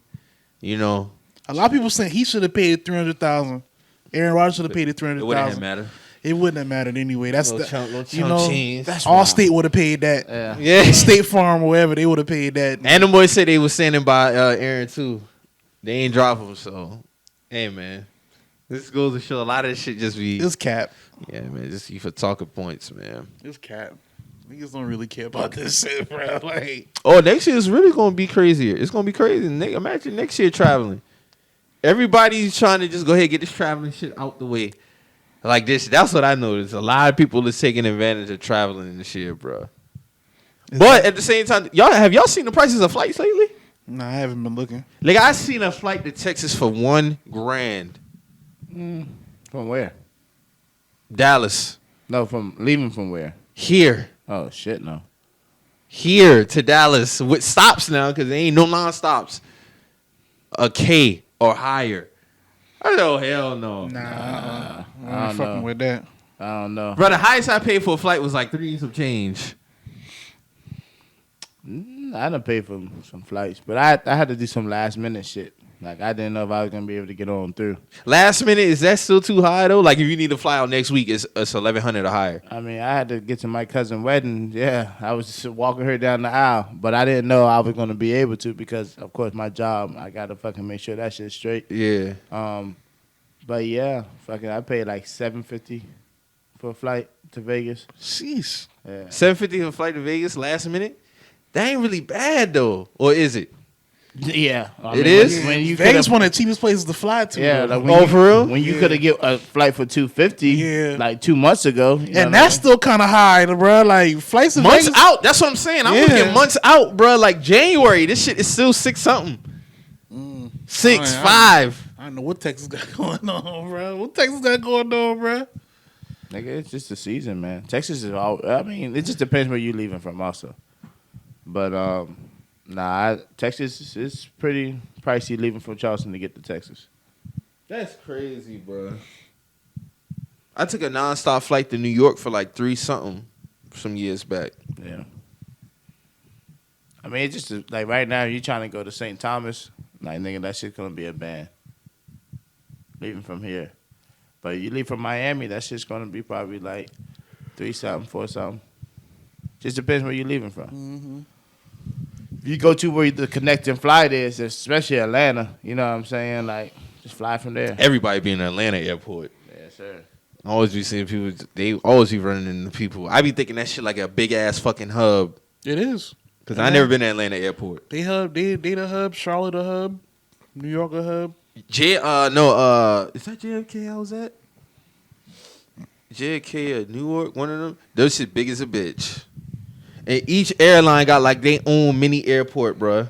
A lot of people saying he should have paid $300,000. Aaron Rodgers should have paid $300,000. It wouldn't have mattered. It wouldn't have mattered anyway. That's little change. That's Allstate would have paid that. Yeah. State Farm or wherever, they would have paid that. And the boys said they was standing by Aaron too. They ain't drop him, so hey man, this goes to show a lot of this shit just be. It's cap. Yeah, man, just you for talking points, man. It's cap. Niggas don't really care about this shit, bro. Like, next year is really gonna be crazier. It's gonna be crazy. Imagine next year traveling. Everybody's trying to just go ahead and get this traveling shit out the way. Like this, that's what I noticed. A lot of people is taking advantage of traveling this year, bro. But at the same time, have y'all seen the prices of flights lately? Nah, I haven't been looking. Like I seen a flight to Texas for $1,000. From where? Dallas. No, from leaving from where? Here. Oh shit, no. Here to Dallas with stops now because there ain't no non-stops. A K or higher. I know, hell no. Nah, I ain't fucking with that. I don't know. Bro, the highest I paid for a flight was like 3 and some change. I done paid for some flights, but I had to do some last minute shit. Like I didn't know if I was gonna be able to get on through. Last minute, is that still too high though? Like if you need to fly out next week, it's $1,100 or higher. I mean, I had to get to my cousin's wedding. Yeah, I was just walking her down the aisle, but I didn't know I was gonna be able to because, of course, my job. I gotta fucking make sure that shit's straight. Yeah. But yeah, fucking, I paid like $750 for a flight to Vegas. Jeez. Yeah. $750 for a flight to Vegas last minute? That ain't really bad though, or is it? Yeah, it is. When you Vegas one of the cheapest places to fly to. Yeah, like for real? When you could have get a flight for $250, like 2 months ago, and that's still kind of high, bro. Like flights to months Vegas out. That's what I'm saying. I'm looking months out, bro. Like January, this shit is still 6 something. 6, 5. I don't know what Texas got going on, bro. What Texas got going on, bro? Nigga, it's just the season, man. Texas is all. I mean, it just depends where you leaving from, also. But Texas is pretty pricey leaving from Charleston to get to Texas. That's crazy, bro. I took a nonstop flight to New York for like 3 something some years back. Yeah. I mean, it's just like right now, you trying to go to St. Thomas, like nigga, that shit's gonna be a band. Leaving from here, but you leave from Miami, that shit's gonna be probably like 3 something, 4 something. Just depends where you're leaving from. Mm-hmm. If you go to where the connecting flight is, especially Atlanta, you know what I'm saying? Like, just fly from there. Everybody be in Atlanta airport. Yes, sir. I always be seeing people, they always be running into people. I be thinking that shit like a big ass fucking hub. It is. Because I never been to Atlanta airport. They the hub, Charlotte a hub, New York a hub. Is that JFK I was at? JFK or Newark, one of them? Those shit big as a bitch. And each airline got like their own mini airport, bruh.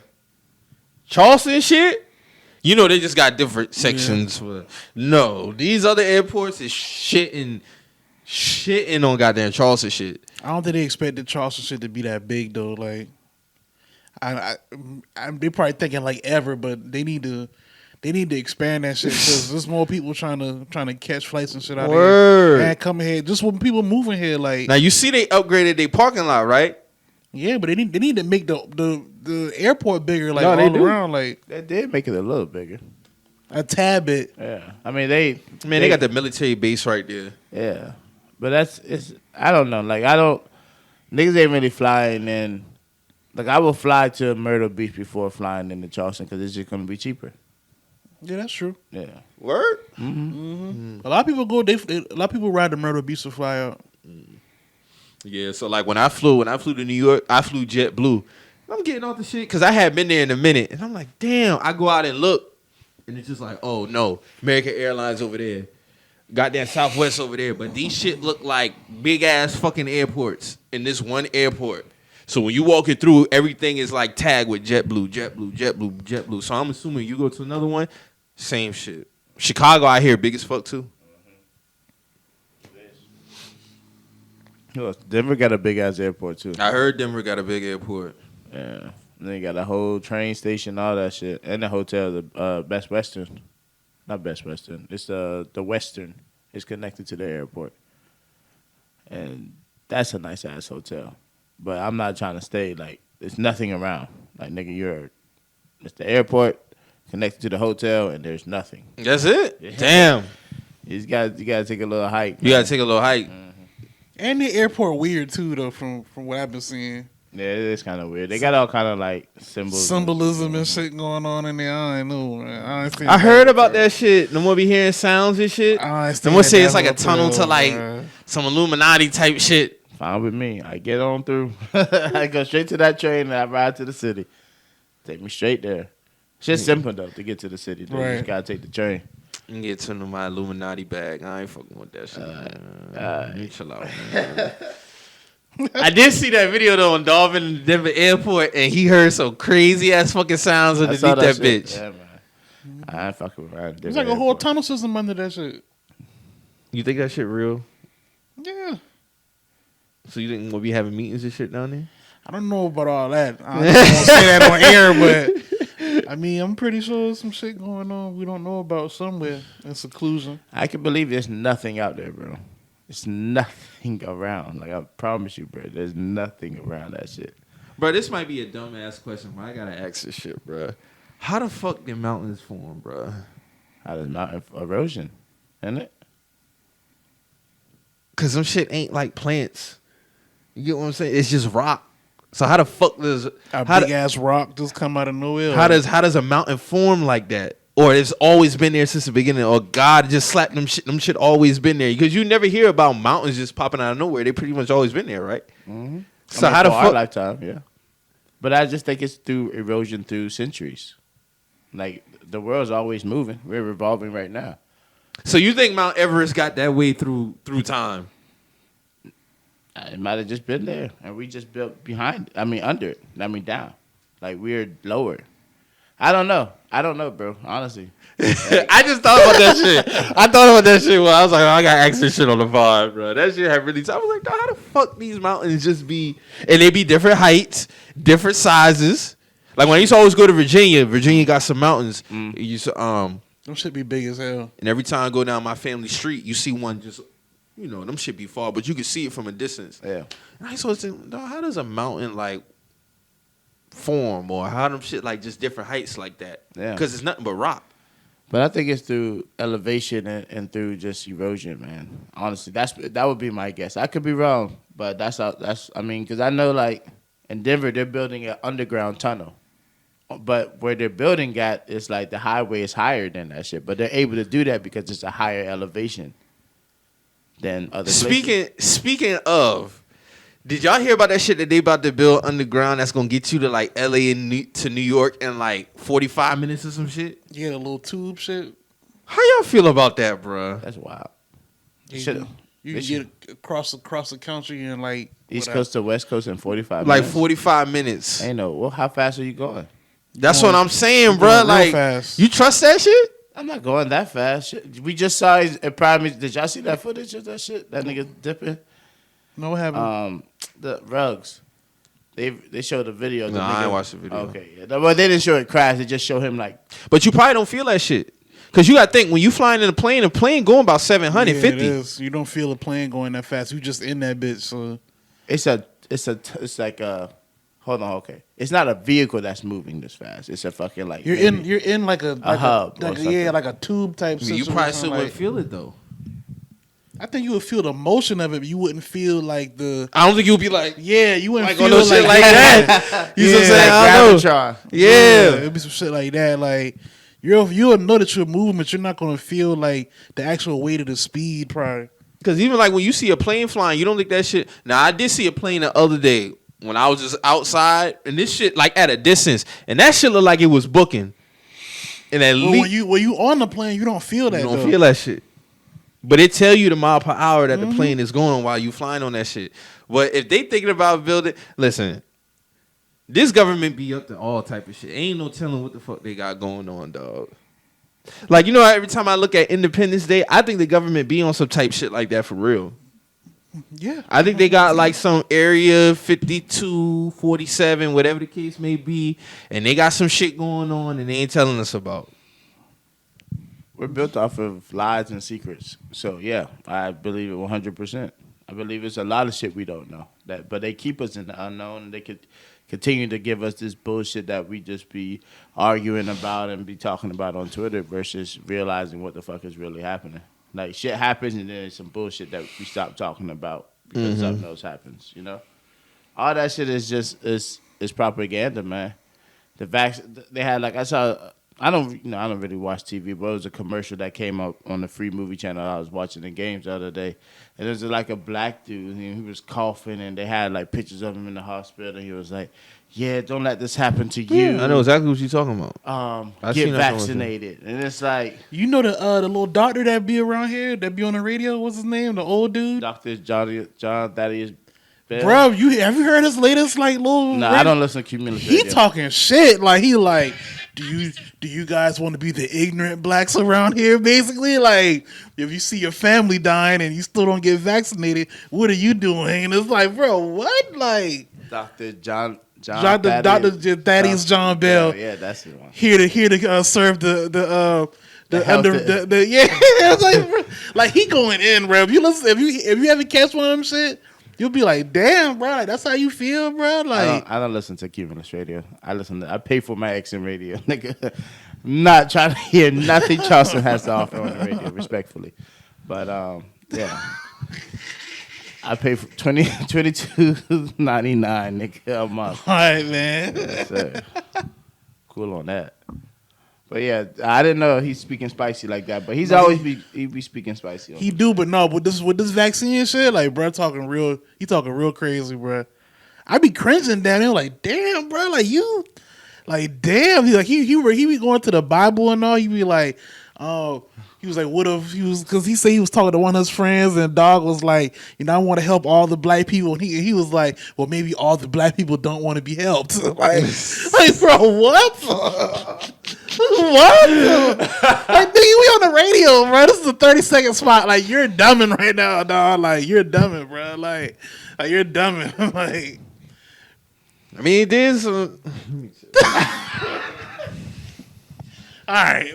Charleston shit? You know they just got different sections. For, no, these other airports is shitting on goddamn Charleston shit. I don't think they expected Charleston shit to be that big though. Like, they probably thinking like ever, but they need to expand that shit because there's more people trying to catch flights and shit out here and come here. Just when people moving here, like now you see they upgraded their parking lot, right? Yeah, but they need to make the airport bigger, like no, all around. Like they did make it a little bigger, a tad bit. Yeah, I mean they got the military base right there. Yeah, but I don't know. Like Niggas ain't really flying in. Like, I will fly to Myrtle Beach before flying into Charleston because it's just going to be cheaper. Yeah, that's true. Yeah. Word? A lot of people go. A lot of people ride to Myrtle Beach to fly out. Yeah, so like when I flew to New York, I flew JetBlue. I'm getting off the shit because I had been there in a minute, and I'm like, damn. I go out and look, and it's just like, oh no, American Airlines over there, goddamn Southwest over there, but these shit look like big ass fucking airports in this one airport. So when you walking through, everything is like tagged with JetBlue, JetBlue, JetBlue, JetBlue. So I'm assuming you go to another one, same shit. Chicago out here big as fuck too. Denver got a big ass airport too. I heard Denver got a big airport. Yeah. And they got a whole train station, all that shit. And the hotel, the Best Western. Not Best Western. It's the Western. It's connected to the airport. And that's a nice ass hotel. But I'm not trying to stay like there's nothing around. Like nigga, it's the airport connected to the hotel and there's nothing. That's it? Yeah. Damn. You gotta take a little hike. You gotta take a little hike. And the airport weird too, though. From what I've been seeing. Yeah, it is kind of weird. They got all kind of like symbolism and shit going on in there. I don't know, man. I heard about that shit. No more be hearing sounds and shit. No more say it's like a tunnel to like some Illuminati type shit. Fine with me. I get on through. I go straight to that train and I ride to the city. Take me straight there. Shit's simple though to get to the city. Though. You just gotta take the train. And get to my Illuminati bag. I ain't fucking with that shit. You chill out, man. I did see that video though on Dolphin in Denver Airport, and he heard some crazy ass fucking sounds underneath that bitch. Yeah, man. I ain't fucking around. There's like a whole tunnel system under that shit. You think that shit real? Yeah. So you think we'll be having meetings and shit down there? I don't know about all that. I don't want to say that on air, but I mean, I'm pretty sure there's some shit going on we don't know about somewhere in seclusion. I can believe there's nothing out there, bro. There's nothing around. Like, I promise you, bro. There's nothing around that shit. Bro, this might be a dumbass question, but I gotta ask this shit, bro. How the fuck did mountains form, bro? How does mountain erosion, isn't it? Cause some shit ain't like plants. You get what I'm saying? It's just rock. So how the fuck does a big ass rock just come out of nowhere? How does a mountain form like that? Or it's always been there since the beginning? Or God just slapped them shit? Them shit always been there because you never hear about mountains just popping out of nowhere. They pretty much always been there, right? Mm-hmm. So how the fuck? Our lifetime, yeah. But I just think it's through erosion through centuries. Like the world's always moving. We're revolving right now. So you think Mount Everest got that way through time? It might have just been there, and we just built behind. Under it. Down. Like we're lower. I don't know, bro. Honestly, I just thought about that shit. I thought about that shit when I was like, I gotta ask this shit on the pod, bro. That shit had really. I was like, how the fuck these mountains just be? And they be different heights, different sizes. Like when I used to always go to Virginia. Virginia got some mountains. It used to them should be big as hell. And every time I go down my family street, you see one just. You know, them shit be far, but you can see it from a distance. Yeah. And I used to think, how does a mountain like form, or how them shit like just different heights like that? Yeah. Because it's nothing but rock. But I think it's through elevation and through just erosion, man. Honestly, that would be my guess. I could be wrong, but because I know like in Denver they're building an underground tunnel, but where they're building at is like the highway is higher than that shit. But they're able to do that because it's a higher elevation than other places. Speaking of, did y'all hear about that shit that they about to build underground that's gonna get you to like LA and to New York in like 45 minutes or some shit? Yeah, the little tube shit. How y'all feel about that, bro? That's wild. You can get across the country in like East Coast to West Coast in 45 like minutes. 45 minutes. Ain't no. Well, how fast are you going? That's what I'm saying, bro. Like, fast. You trust that shit? I'm not going that fast. Shit. We just saw it. Did y'all see that footage of that shit? That nigga dipping. No, what happened? The rugs. They showed the video. No, I ain't watched the video. Okay, yeah. Well, they didn't show it crash. They just showed him like. But you probably don't feel that shit. Cause you gotta think when you flying in a plane going about 750. Yeah, it is. You don't feel a plane going that fast. You just in that bitch. So it's like a. Hold on, okay. It's not a vehicle that's moving this fast. It's a fucking like you're in like a hub, like a tube type system. You probably still wouldn't feel it though. I think you would feel the emotion of it, but you wouldn't feel like the. I don't think you'll be like, Yeah, you wouldn't like feel on no shit like that. You know what I'm saying? I don't know. Gravitron. Yeah. It'd be some shit like that. Like you'll know that you're moving, but you're not gonna feel like the actual weight of the speed. Probably. Because even like when you see a plane flying, you don't think that shit. Now, I did see a plane the other day when I was just outside, and this shit like at a distance, and that shit looked like it was booking. And at Well, least when you on the plane, you don't feel that. you don't though. feel that shit. But it tell you the mile per hour that the plane is going while you flying on that shit. But if they thinking about building, listen, this government be up to all type of shit. Ain't no telling what the fuck they got going on, dog. Like, you know, every time I look at Independence Day, I think the government be on some type shit like that for real. Yeah. I think they got like some area 52, 47, whatever the case may be, and they got some shit going on and they ain't telling us about. We're built off of lies and secrets. So yeah, I believe it 100%. I believe it's a lot of shit we don't know. But they keep us in the unknown, and they could continue to give us this bullshit that we just be arguing about and be talking about on Twitter versus realizing what the fuck is really happening. Like shit happens and then there's some bullshit that we stop talking about because something else happens. You know, all that shit is just is propaganda, man. The they had like I saw. I don't really watch TV, but it was a commercial that came up on the free movie channel. I was watching the games the other day, and there was like a black dude, and he was coughing, and they had like pictures of him in the hospital, and he was like, "Yeah, don't let this happen to you." I know exactly what you're talking about. Get vaccinated, and it's like You know the little doctor that be around here that be on the radio. What's his name? The old dude. Dr. John Thaddeus. Bro, have you heard his latest like little? No, I don't listen to Cumulus He Radio. talking shit like he like. Do you guys want to be the ignorant blacks around here? Basically, like if you see your family dying and you still don't get vaccinated, what are you doing? And it's like, bro, what? Like Dr. Dr. Thaddeus John Bell. Yeah, that's the one. Here to serve the health under the yeah. It's like, bro, like he going in, bro. If you listen, if you ever catch one of them shit, you'll be like, damn, bro. Like, that's how you feel, bro. Like I don't listen to Cumulus Radio. I pay for my XM radio, nigga. I'm not trying to hear nothing Charleston has to offer on the radio, respectfully. But yeah. I pay for $22.99, nigga, a month. all right, man. Yes, sir. Cool on that. But yeah, I didn't know he's speaking spicy like that. But he's always be speaking spicy. He do, but no, with this vaccine shit, like, bro, he talking real crazy, bro. I be cringing down there, like, damn, bro, like you, like, damn, he be going to the Bible and all. He be like, oh, he was like, what if he was, because he said he was talking to one of his friends, and dog was like, you know, I want to help all the black people, and he was like, well, maybe all the black people don't want to be helped. like, bro, what? What? Like, nigga, we on the radio, bro. This is a 30-second spot. Like, you're dumbing right now, dog. Like, you're dumbing, bro. Like you're dumbing. Like, I mean, there's all right.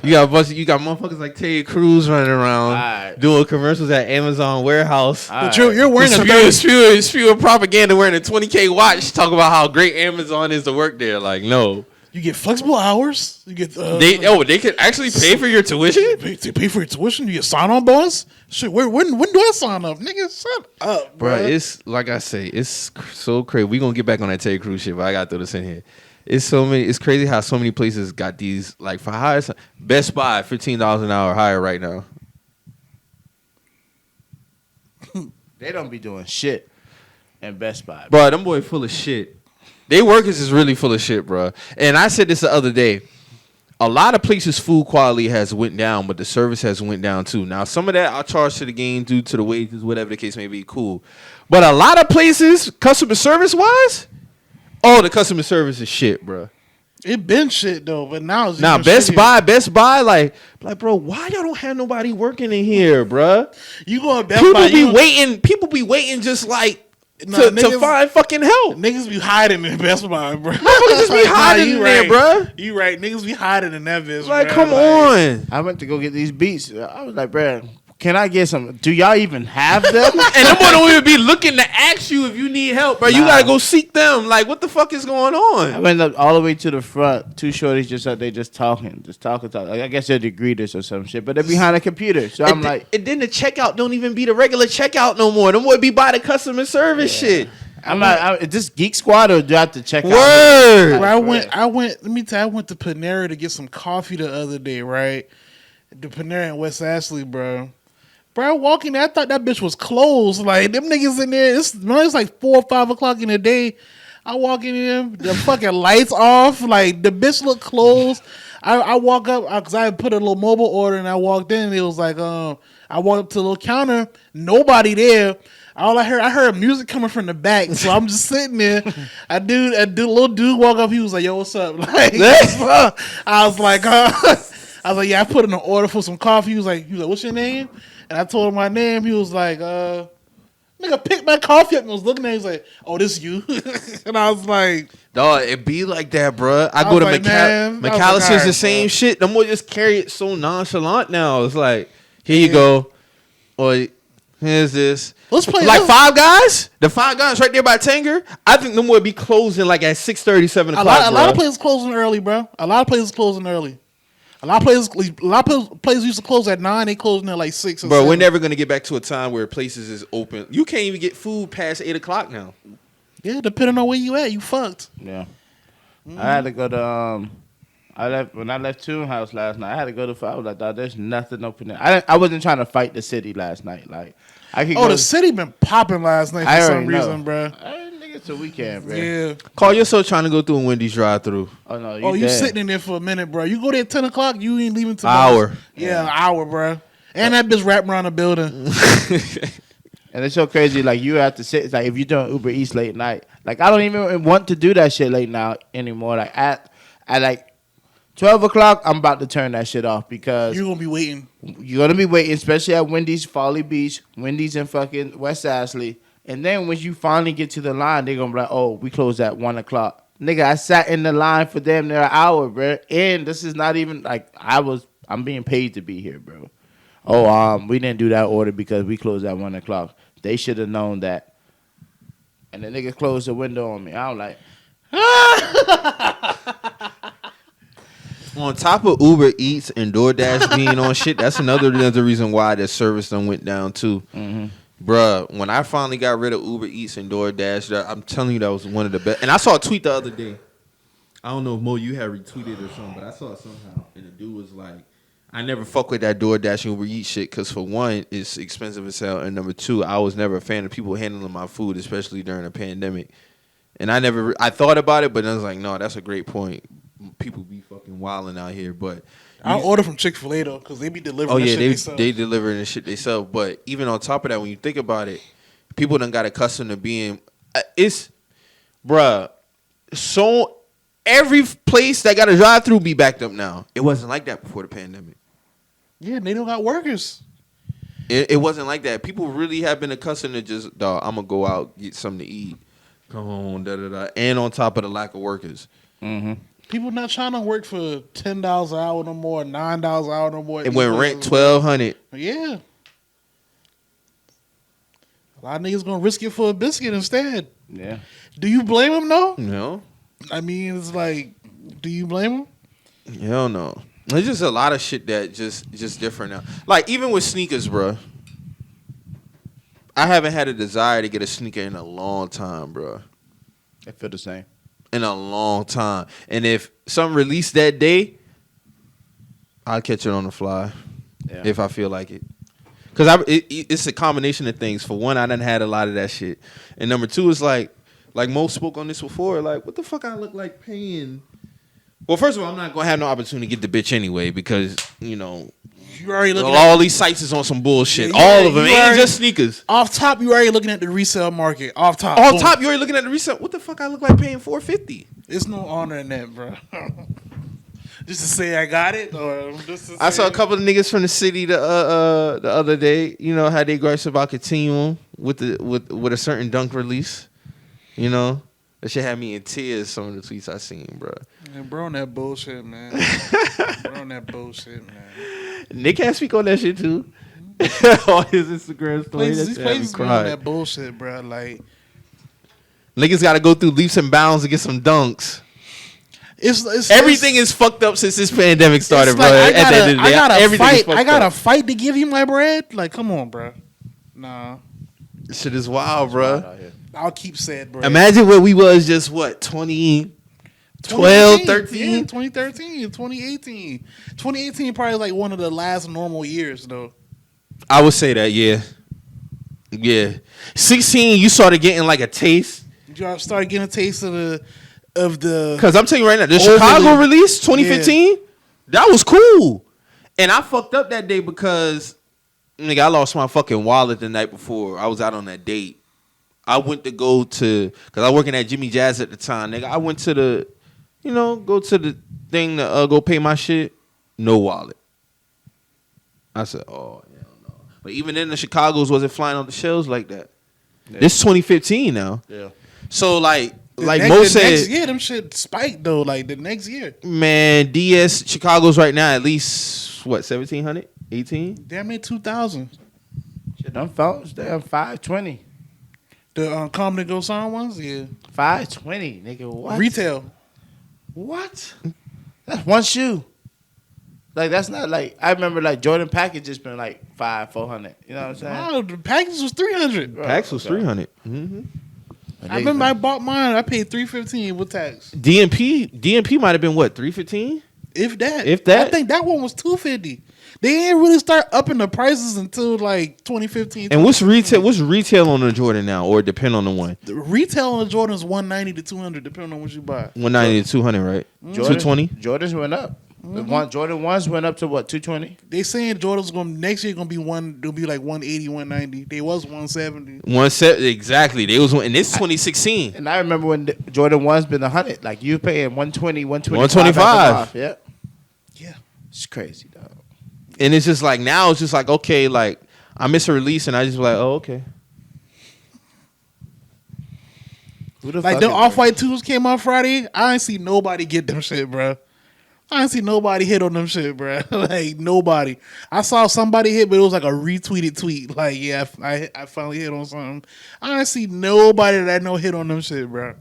you got motherfuckers like Terry Crews running around Right. doing commercials at Amazon warehouse. But you're wearing a spewing propaganda wearing a 20K watch, talking about how great Amazon is to work there. Like, no. you get flexible hours. You get They can actually pay for your tuition? they pay for your tuition. You get sign-on bonus. Shit, when do I sign up, nigga? Shut up, bro. Bro, it's like I say, it's so crazy. We gonna get back on that Terry Crews shit, but I gotta throw this in here. It's crazy how so many places got these, like, for hire. Best Buy, $15 an hour hire right now. They don't be doing shit in Best Buy. Bro, them boy full of shit. They workers is really full of shit, bro. And I said this the other day. A lot of places food quality has went down, but the service has went down too. Now, some of that I charge to the game due to the wages, whatever the case may be, cool. But a lot of places, customer service wise, the customer service is shit, bro. It been shit though, but now it's Now even Best Buy, like, bro, why y'all don't have nobody working in here, bro? You going Best Buy? People be waiting just like Nah, to niggas- find fucking help. Niggas be hiding in Best Buy, bro. Motherfuckers just be hiding you in there, right. bro. You right. Niggas be hiding in that bitch. Like, bro. come on. I went to go get these beats. I was like, bruh, Can I get some? Do y'all even have them? And them boy don't even be looking to ask you if you need help, bro. You gotta go seek them. Like, what the fuck is going on? I went up all the way to the front. Two shorties just out there just talking. Like, I guess they're the greeters or some shit, but they're behind a computer. So I'm like, and then the checkout don't even be the regular checkout no more. Them boy be by the customer service shit. I'm like, is this Geek Squad or do I have to check out? Word. Bro, I went. Let me tell you, I went to Panera to get some coffee the other day, right? The Panera in West Ashley, bro. Bro, I walk in there, I thought that bitch was closed. Like, them niggas in there, it's like 4 or 5 o'clock in the day. I walk in there, the fucking lights off. Like, the bitch look closed. I walk up, because I put a little mobile order, and I walked in, and it was like, I walked up to the little counter, nobody there. All I heard music coming from the back, so I'm just sitting there. A little dude walk up, he was like, yo, what's up? Like, I was like, yeah, I put in an order for some coffee. He was like, what's your name? And I told him my name. He was like, nigga picked my coffee up and was looking at it. He's like, oh, this you? And I was like, dog, it be like that, bro. I go to like, McAllister's the same shit. Them boy just carry it so nonchalant now. It's like, here you go. Or here's this. Let's play like Five Guys. The Five Guys right there by Tanger. I think them would be closing like at 6:30, 7 o'clock. A lot of places closing early, bro. A lot of places closing early. A lot of places used to close at 9. They closing at like 6. Bro, we're never gonna get back to a time where places is open. You can't even get food past 8 o'clock now. Yeah, depending on where you at, you fucked. Yeah. I had to go to when I left Toon House last night. I had to go to. I was like, dog, there's nothing open there. I wasn't trying to fight the city last night. Like, I could. The city been popping last night for some reason, bro. It's a weekend, bro. Yeah. Call yourself trying to go through a Wendy's drive-through. Oh no, you sitting in there for a minute, bro. You go there at 10 o'clock, you ain't leaving till hour. Yeah, an hour, bro. And that bitch wrapped around the building. And it's so crazy. Like, you have to sit. It's like, if you're doing Uber Eats late night, like, I don't even want to do that shit late now anymore. Like, at like 12 o'clock, I'm about to turn that shit off because you're gonna be waiting. You're gonna be waiting, especially at Wendy's Folly Beach, Wendy's in fucking West Ashley. And then when you finally get to the line, they're gonna be like, "Oh, we close at 1 o'clock." Nigga, I sat in the line for damn near an hour, bro. And this is not even like I'm being paid to be here, bro. Oh, we didn't do that order because we closed at 1 o'clock. They should have known that. And the nigga closed the window on me. I'm like, on top of Uber Eats and DoorDash being on shit, that's another reason why the service done went down too. mm-hmm. Bruh, when I finally got rid of Uber Eats and DoorDash, I'm telling you that was one of the best. And I saw a tweet the other day. I don't know if Mo, you had retweeted or something, but I saw it somehow. And the dude was like, I never fuck with that DoorDash and Uber Eats shit because for one, it's expensive as hell. And number two, I was never a fan of people handling my food, especially during a pandemic. And I thought about it, but I was like, no, that's a great point. People be fucking wilding out here, but I order from Chick-fil-A though, because they be delivering. Oh yeah, they delivering the shit they sell. But even on top of that, when you think about it, people done got accustomed to being. So every place that got a drive-through be backed up now. It wasn't like that before the pandemic. Yeah, they don't got workers. It wasn't like that. People really have been accustomed to just, dog, I'm gonna go out get something to eat, come home, and on top of the lack of workers. Mm-hmm. People not trying to work for $10 an hour no more, $9 an hour no more. And when rent $1,200. Yeah. A lot of niggas gonna risk it for a biscuit instead. Yeah. Do you blame them though? No. I mean, it's like, do you blame them? Hell no. There's just a lot of shit that just different now. Like even with sneakers, bro. I haven't had a desire to get a sneaker in a long time, bro. I feel the same. In a long time. And if something released that day, I'll catch it on the fly. Yeah. If I feel like it. Because it's a combination of things. For one, I done had a lot of that shit. And number two is like Mo spoke on this before, like, what the fuck I look like paying? Well, first of all, I'm not going to have no opportunity to get the bitch anyway because, you know, you already looking all these sites is on some bullshit. Yeah, all of them. Ain't just sneakers. Off top, you already looking at the resale market. Off top. Off top, you already looking at the resale. What the fuck I look like paying $450? There's no honor in that, bro. Just to say I got it, or just to say I saw a couple of niggas from the city the other day. You know how they gripes about Continuum with a certain dunk release. You know that shit had me in tears. Some of the tweets I seen, bro. Man, bro, on that bullshit, man. Bro, on that bullshit, man. Nick can't speak on that shit too. On his Instagram story. These places be on that bullshit, bro. Like niggas got to go through leaps and bounds to get some dunks. Everything is fucked up since this pandemic started, bro. Like, I gotta fight to give you my bread. Like, come on, bro. Nah, this shit is wild, bro. I'll keep saying, bro. Imagine where we was just 2012, 13? Yeah, 2013, 2018. 2018 probably like one of the last normal years, though. I would say that, yeah. Yeah. 16, you started getting like a taste. You started getting a taste of the because I'm telling you right now, the Chicago release 2015, that was cool. And I fucked up that day because nigga, I lost my fucking wallet the night before. I was out on that date. I went to go to, because I was working at Jimmy Jazz at the time, nigga. I went to the, go to the thing to go pay my shit. No wallet. I said, oh, hell no. But even then, the Chicago's wasn't flying on the shelves like that. Yeah. This 2015 now. Yeah. So, like Mo said, next year, them shit spiked though. Like the next year, man, DS Chicago's right now at least what 1,700, 18. Damn near 2,000. Shit, them phones, they're 520. The Common Go Sound ones, yeah, 520, nigga. What retail? What? That's one shoe. Like that's not like I remember like Jordan package just been like 400. You know what I'm saying? No, the package was 300. Packs was 300. Mm-hmm. I remember I bought mine. I paid $315 with tax. DMP might have been what, $315? If that. I think that one was $250. They didn't really start upping the prices until like 2015. And what's retail on the Jordan now, or depend on the one? The retail on the Jordan is $190 to $200, depending on what you buy. $190 to $200, right? $220. Jordans went up. The Jordan 1s went up to what, $220? They saying Jordan's next year gonna be they'll be like $180, $190. They was $170. Exactly. They was, and this 2016. And I remember when Jordan 1's been $100. Like you paying $120, $125. Yeah. Yeah. It's crazy, dog. And it's just like now it's just like, okay, like I miss a release and I just be like, oh, okay. Like the Off-White 2s came out Friday. I ain't see nobody get them shit, bro. I didn't see nobody hit on them shit, bro. Like, nobody. I saw somebody hit, but it was like a retweeted tweet. Like, yeah, I finally hit on something. I didn't see nobody that no hit on them shit, bro.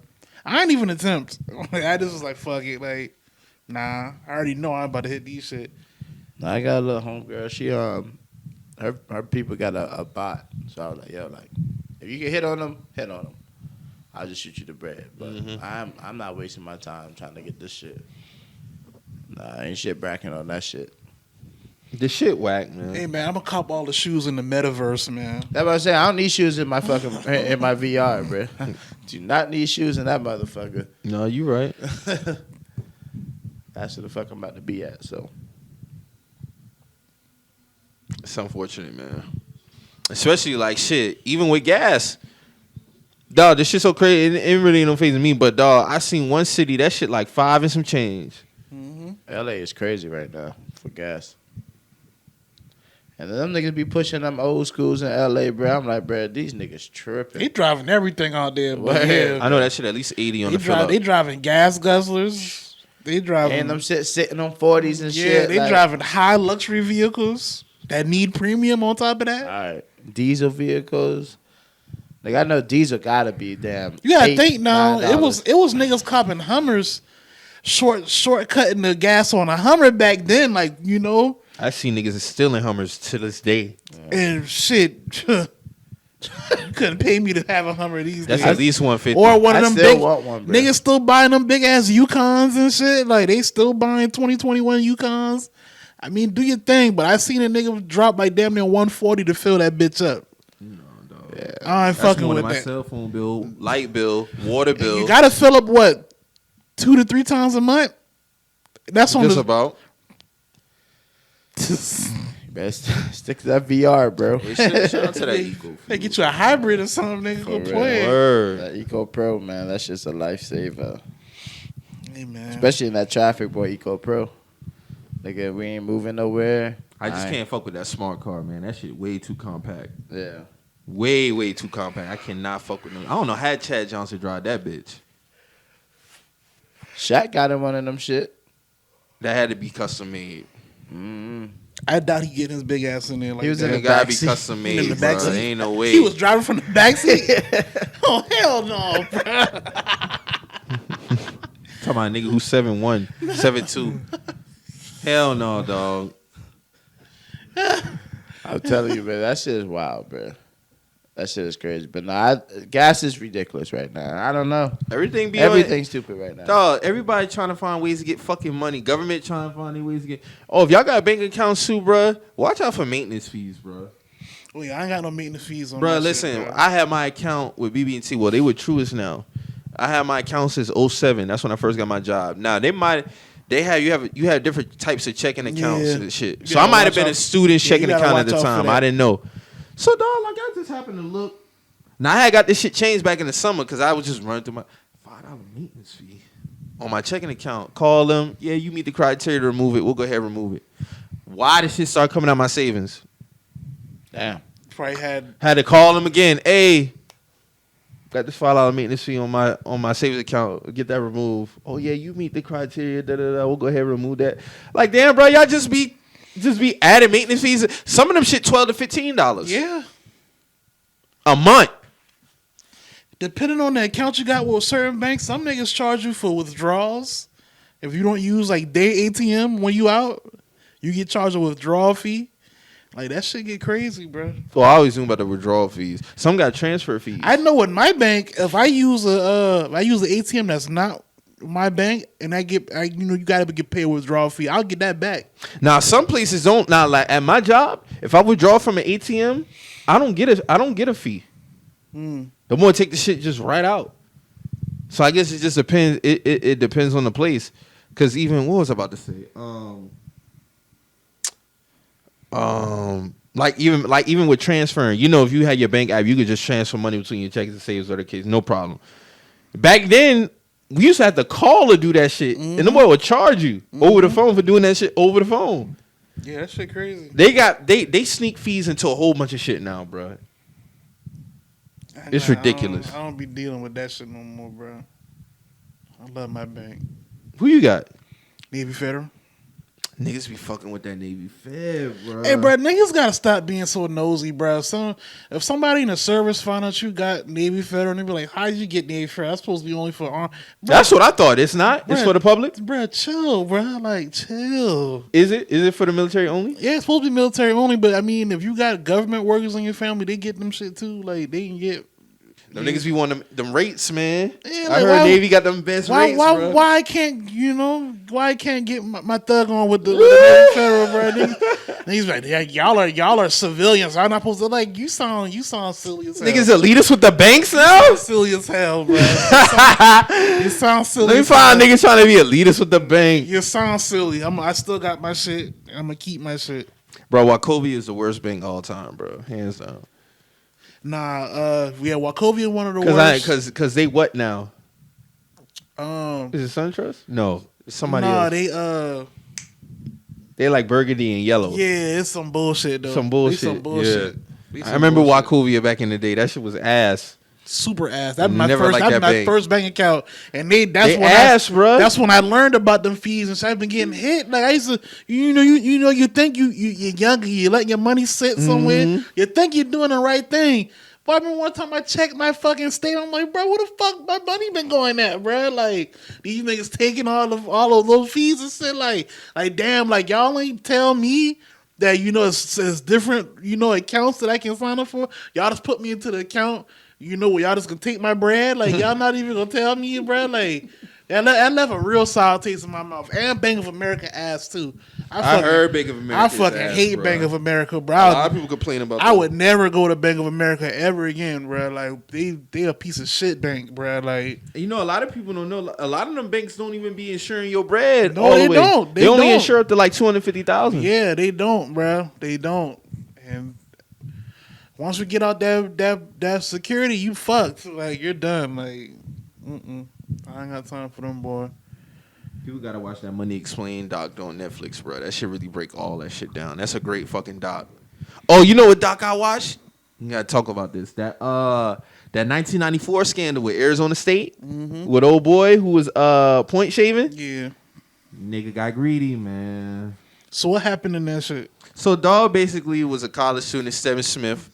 I didn't even attempt. Like, I just was like, fuck it. Like, nah, I already know I'm about to hit these shit. I got a little homegirl. She, her people got a bot. So I was like, yo, like, if you can hit on them, hit on them. I'll just shoot you the bread. But I'm not wasting my time trying to get this shit. Nah, ain't shit bracking on that shit. The shit whack, man. Hey, man, I'm gonna cop all the shoes in the metaverse, man. That's what I'm saying. I don't need shoes in my fucking in my VR, bro. Do not need shoes in that motherfucker. No, you right. That's where the fuck I'm about to be at. So it's unfortunate, man. Especially like shit, even with gas. Dog, this shit so crazy. It really don't faze me, but dog, I seen one city that shit like 5 and some change. LA is crazy right now for gas. And them niggas be pushing them old schools in LA, bro. I'm like, bro, these niggas tripping. They driving everything out there, but yeah. I know that shit at least 80 on the fill up. They driving gas guzzlers. They driving. And them shit sitting on 40s and shit. Yeah, they driving high luxury vehicles that need premium on top of that. All right. Diesel vehicles. Like, I know diesel gotta be damn. You gotta think now. It was niggas copping Hummers. Shortcutting the gas on a Hummer back then, like, you know. I see niggas stealing Hummers to this day. And shit, you couldn't pay me to have a Hummer these days. That's at least $150. Or one of them big one, niggas still buying them big ass Yukons and shit. Like they still buying 2021 Yukons. I mean, do your thing, but I seen a nigga drop like damn near 140 to fill that bitch up. No, dog. Yeah, I ain't fucking with my that. Cell phone bill, light bill, water bill. You gotta fill up what? 2 to 3 times a month. That's on just about. Best stick to that VR, bro. Shout out to that Eco. They get you a hybrid or something, nigga. Go play. That Eco Pro, man, that's just a lifesaver. Hey, man. Especially in that traffic, boy, Eco Pro. Nigga, we ain't moving nowhere. I just can't fuck with that smart car, man. That shit way too compact. Yeah. Way, way too compact. I cannot fuck with them. I don't know how Chad Johnson drive that bitch. Shaq got in one of them shit. That had to be custom made. I doubt he getting his big ass in there like He was that. in It the gotta be backseat. custom In made, the bro. backseat. Ain't no way. He was driving from the backseat. Oh hell no, bro. Talking about a nigga who's 7'1", 7'2". Hell no, dog. I'm telling you, man, that shit is wild, bro. That shit is crazy. But nah, gas is ridiculous right now. I don't know. Everything's stupid right now. Dog, everybody trying to find ways to get fucking money. Government trying to find ways to get. Oh, if y'all got a bank account too, bro, watch out for maintenance fees, bro. Oh yeah, I ain't got no maintenance fees on. Bro, that listen, shit, bro. I had my account with BB&T. Well, they were Truist now. I had my account since 07. That's when I first got my job. Now you have different types of checking accounts Yeah. and shit. You So I gotta might have watch been a out. student Yeah, checking you gotta account at watch the out for time. that. I didn't know. So dog, like I just happened to look. Now I had got this shit changed back in the summer because I was just running through my $5 maintenance fee on my checking account. Call them. Yeah, you meet the criteria to remove it. We'll go ahead and remove it. Why did shit start coming out my savings? Damn. Probably had. Had to call them again. Hey, got this $5 maintenance fee on my savings account. Get that removed. Oh yeah, you meet the criteria. We'll go ahead and remove that. Like damn, bro, y'all just be adding maintenance fees. Some of them shit $12 to $15. Yeah. A month. Depending on the account you got with certain banks, some niggas charge you for withdrawals. If you don't use like day ATM when you out, you get charged a withdrawal fee. Like that shit get crazy, bro. Well, I always knew about the withdrawal fees. Some got transfer fees. I know in my bank, if I use the ATM that's not my bank, and you gotta get paid a withdrawal fee, I'll get that back. Now some places don't. Now like at my job, if I withdraw from an ATM, I don't get a fee. The more take the shit just right out. So I guess it just depends. It depends on the place. Cause even what was I about to say? Like even with transferring, if you had your bank app, you could just transfer money between your checks and saves or the case, no problem. Back then, we used to have to call to do that shit, and the boy would charge you over the phone for doing that shit over the phone. Yeah, that shit crazy. They sneak fees into a whole bunch of shit now, bro. It's ridiculous. I don't be dealing with that shit no more, bro. I love my bank. Who you got? Navy Federal. Niggas be fucking with that Navy Fed, bro. Hey, bro, niggas gotta stop being so nosy, bro. If somebody in the service find out you got Navy Federal, and they be like, "How did you get Navy Federal? That's supposed to be only for arm." That's what I thought. It's not. It's Bruh, for the public. Bro, chill, bro. Like, chill. Is it? Is it for the military only? Yeah, it's supposed to be military only, but I mean, if you got government workers in your family, they get them shit too. Like, they can get. Them niggas be wanting them rates, man. Yeah, I like, heard Navy got them best rates, bro. Why I can't get my thug on with the Navy Federal, bro? Niggas like, yeah, y'all are civilians. I'm not supposed to like. You sound silly as hell. Niggas elitists with the banks You now? sound silly as hell, bro. You sound silly. Let me as find hell. niggas trying to be elitists with the bank. You sound silly. I still got my shit. I'm gonna keep my shit. Bro, Wachovia is the worst bank all time, bro. Hands down. Nah, Wachovia one of the worst. Cause they what now? Um, Is it SunTrust? No, it's somebody nah, else. They like burgundy and yellow. Yeah, it's some bullshit though. Some bullshit. They some bullshit. Yeah. They I some remember bullshit. Wachovia back in the day. That shit was ass. Super ass. That's my Never first. liked That's that my bank. first bank account, and that's They when ass, bruh. That's when I learned about them fees, and so I've been getting hit. Like I used to, you think you're younger, you let your money sit somewhere, Mm-hmm. you think you're doing the right thing. But I remember one time I checked my fucking statement. I'm like, bro, what the fuck my money been going at, bro? Like these niggas taking all of those fees and shit. Like damn, like y'all ain't tell me that it's different accounts that I can sign up for. Y'all just put me into the account. Where y'all just gonna take my bread? Like y'all not even gonna tell me, bro. Like that left a real sour taste in my mouth. And Bank of America ass too. I heard Bank of America. I fucking ass, hate bro. Bank of America, bro. A lot of people complain about. I would never go to Bank of America ever again, bro. Like they a piece of shit bank, bro. Like A lot of people don't know. A lot of them banks don't even be insuring your bread. No, all they the way. don't. They They only don't. insure up to like $250,000. yeah, they don't, bro. They don't. And once we get out that security, you fucked. Like you're done. Like, I ain't got time for them, boy. People gotta watch that Money Explained doc on Netflix, bro. That shit really break all that shit down. That's a great fucking doc. Oh, you know what doc I watched? We gotta talk about this. That 1994 scandal with Arizona State with old boy who was point shaving. Yeah. Nigga got greedy, man. So what happened in that shit? So dog basically was a college student at Stephen Smith.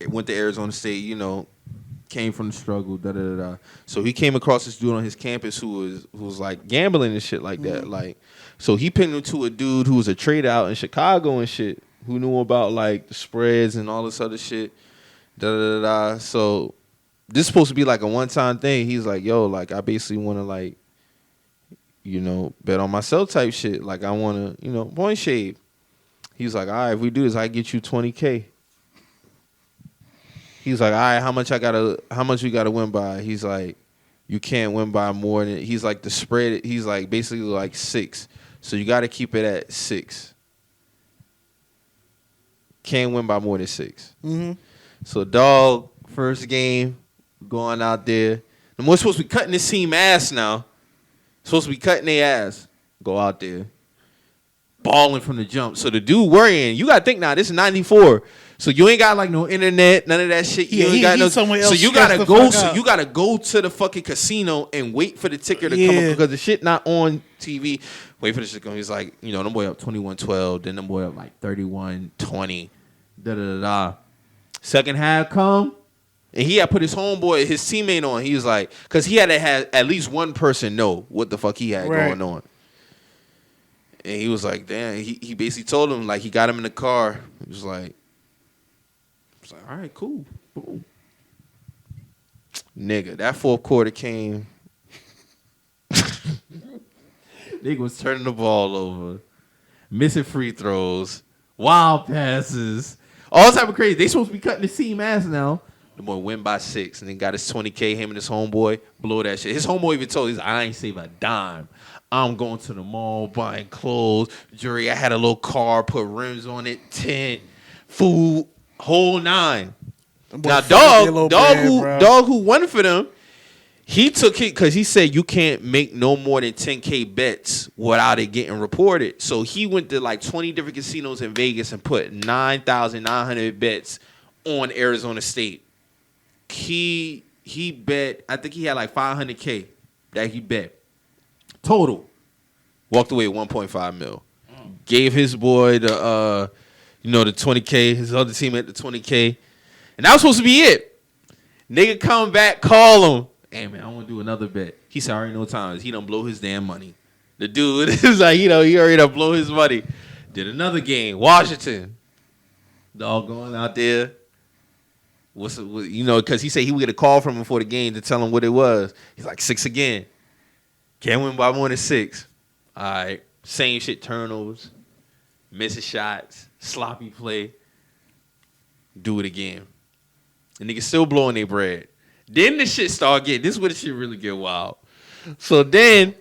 Went to Arizona State, came from the struggle, da da da da. So he came across this dude on his campus who was like gambling and shit like that. Like, so he pinned him to a dude who was a trader out in Chicago and shit, who knew about like the spreads and all this other shit. Da da da da. So this is supposed to be like a one-time thing. He's like, yo, like I basically want to like, bet on myself type shit. Like I want to, point shave. He's like, all right, if we do this, I get you $20K. He's like, all right, how much we gotta win by? He's like, you can't win by more than. He's like the spread. He's like basically like 6, so you gotta keep it at 6. Can't win by more than 6. Mm-hmm. So dog, first game, going out there. And we're supposed to be cutting this team ass now. Supposed to be cutting their ass. Go out there, balling from the jump. So the dude worrying. You gotta think now. This is '94. So you ain't got like no internet, none of that shit. You ain't got no. So you gotta go. So you gotta go to the fucking casino and wait for the ticker to come up because the shit not on TV. Wait for the shit to come. He's like, them boy up 21-12. Then them boy up like 31-20. Da da da da. Second half come, and he had put his homeboy, his teammate on. He was like, because he had to have at least one person know what the fuck he had going on. And he was like, damn. He basically told him like he got him in the car. He was like. All right, cool. Boom. Nigga, that fourth quarter came. Nigga was turning the ball over, missing free throws, wild passes, all type of crazy. They supposed to be cutting the team ass now. The boy win by 6 and then got his $20K. Him and his homeboy blow that shit. His homeboy even told, I ain't save a dime. I'm going to the mall buying clothes, jewelry. I had a little car, put rims on it, tent, food. Whole 9. Now, dog who won for them, he took it because he said you can't make no more than 10K bets without it getting reported. So he went to like 20 different casinos in Vegas and put 9,900 bets on Arizona State. He bet, I think he had like 500K that he bet total. Walked away with 1.5 mil. Gave his boy the the 20K, his other team at the 20K. And that was supposed to be it. Nigga come back, call him. Hey, man, I want to do another bet. He said, I already know times. He done blow his damn money. The dude is like, he already done blow his money. Did another game, Washington. Dog going out there. Because he said he would get a call from him before the game to tell him what it was. He's like, 6 again. Can't win by more than 6. All right. Same shit, turnovers, missing shots. Sloppy play. Do it again. And niggas still blowing their bread. Then the shit start getting. This is where the shit really get wild. So then,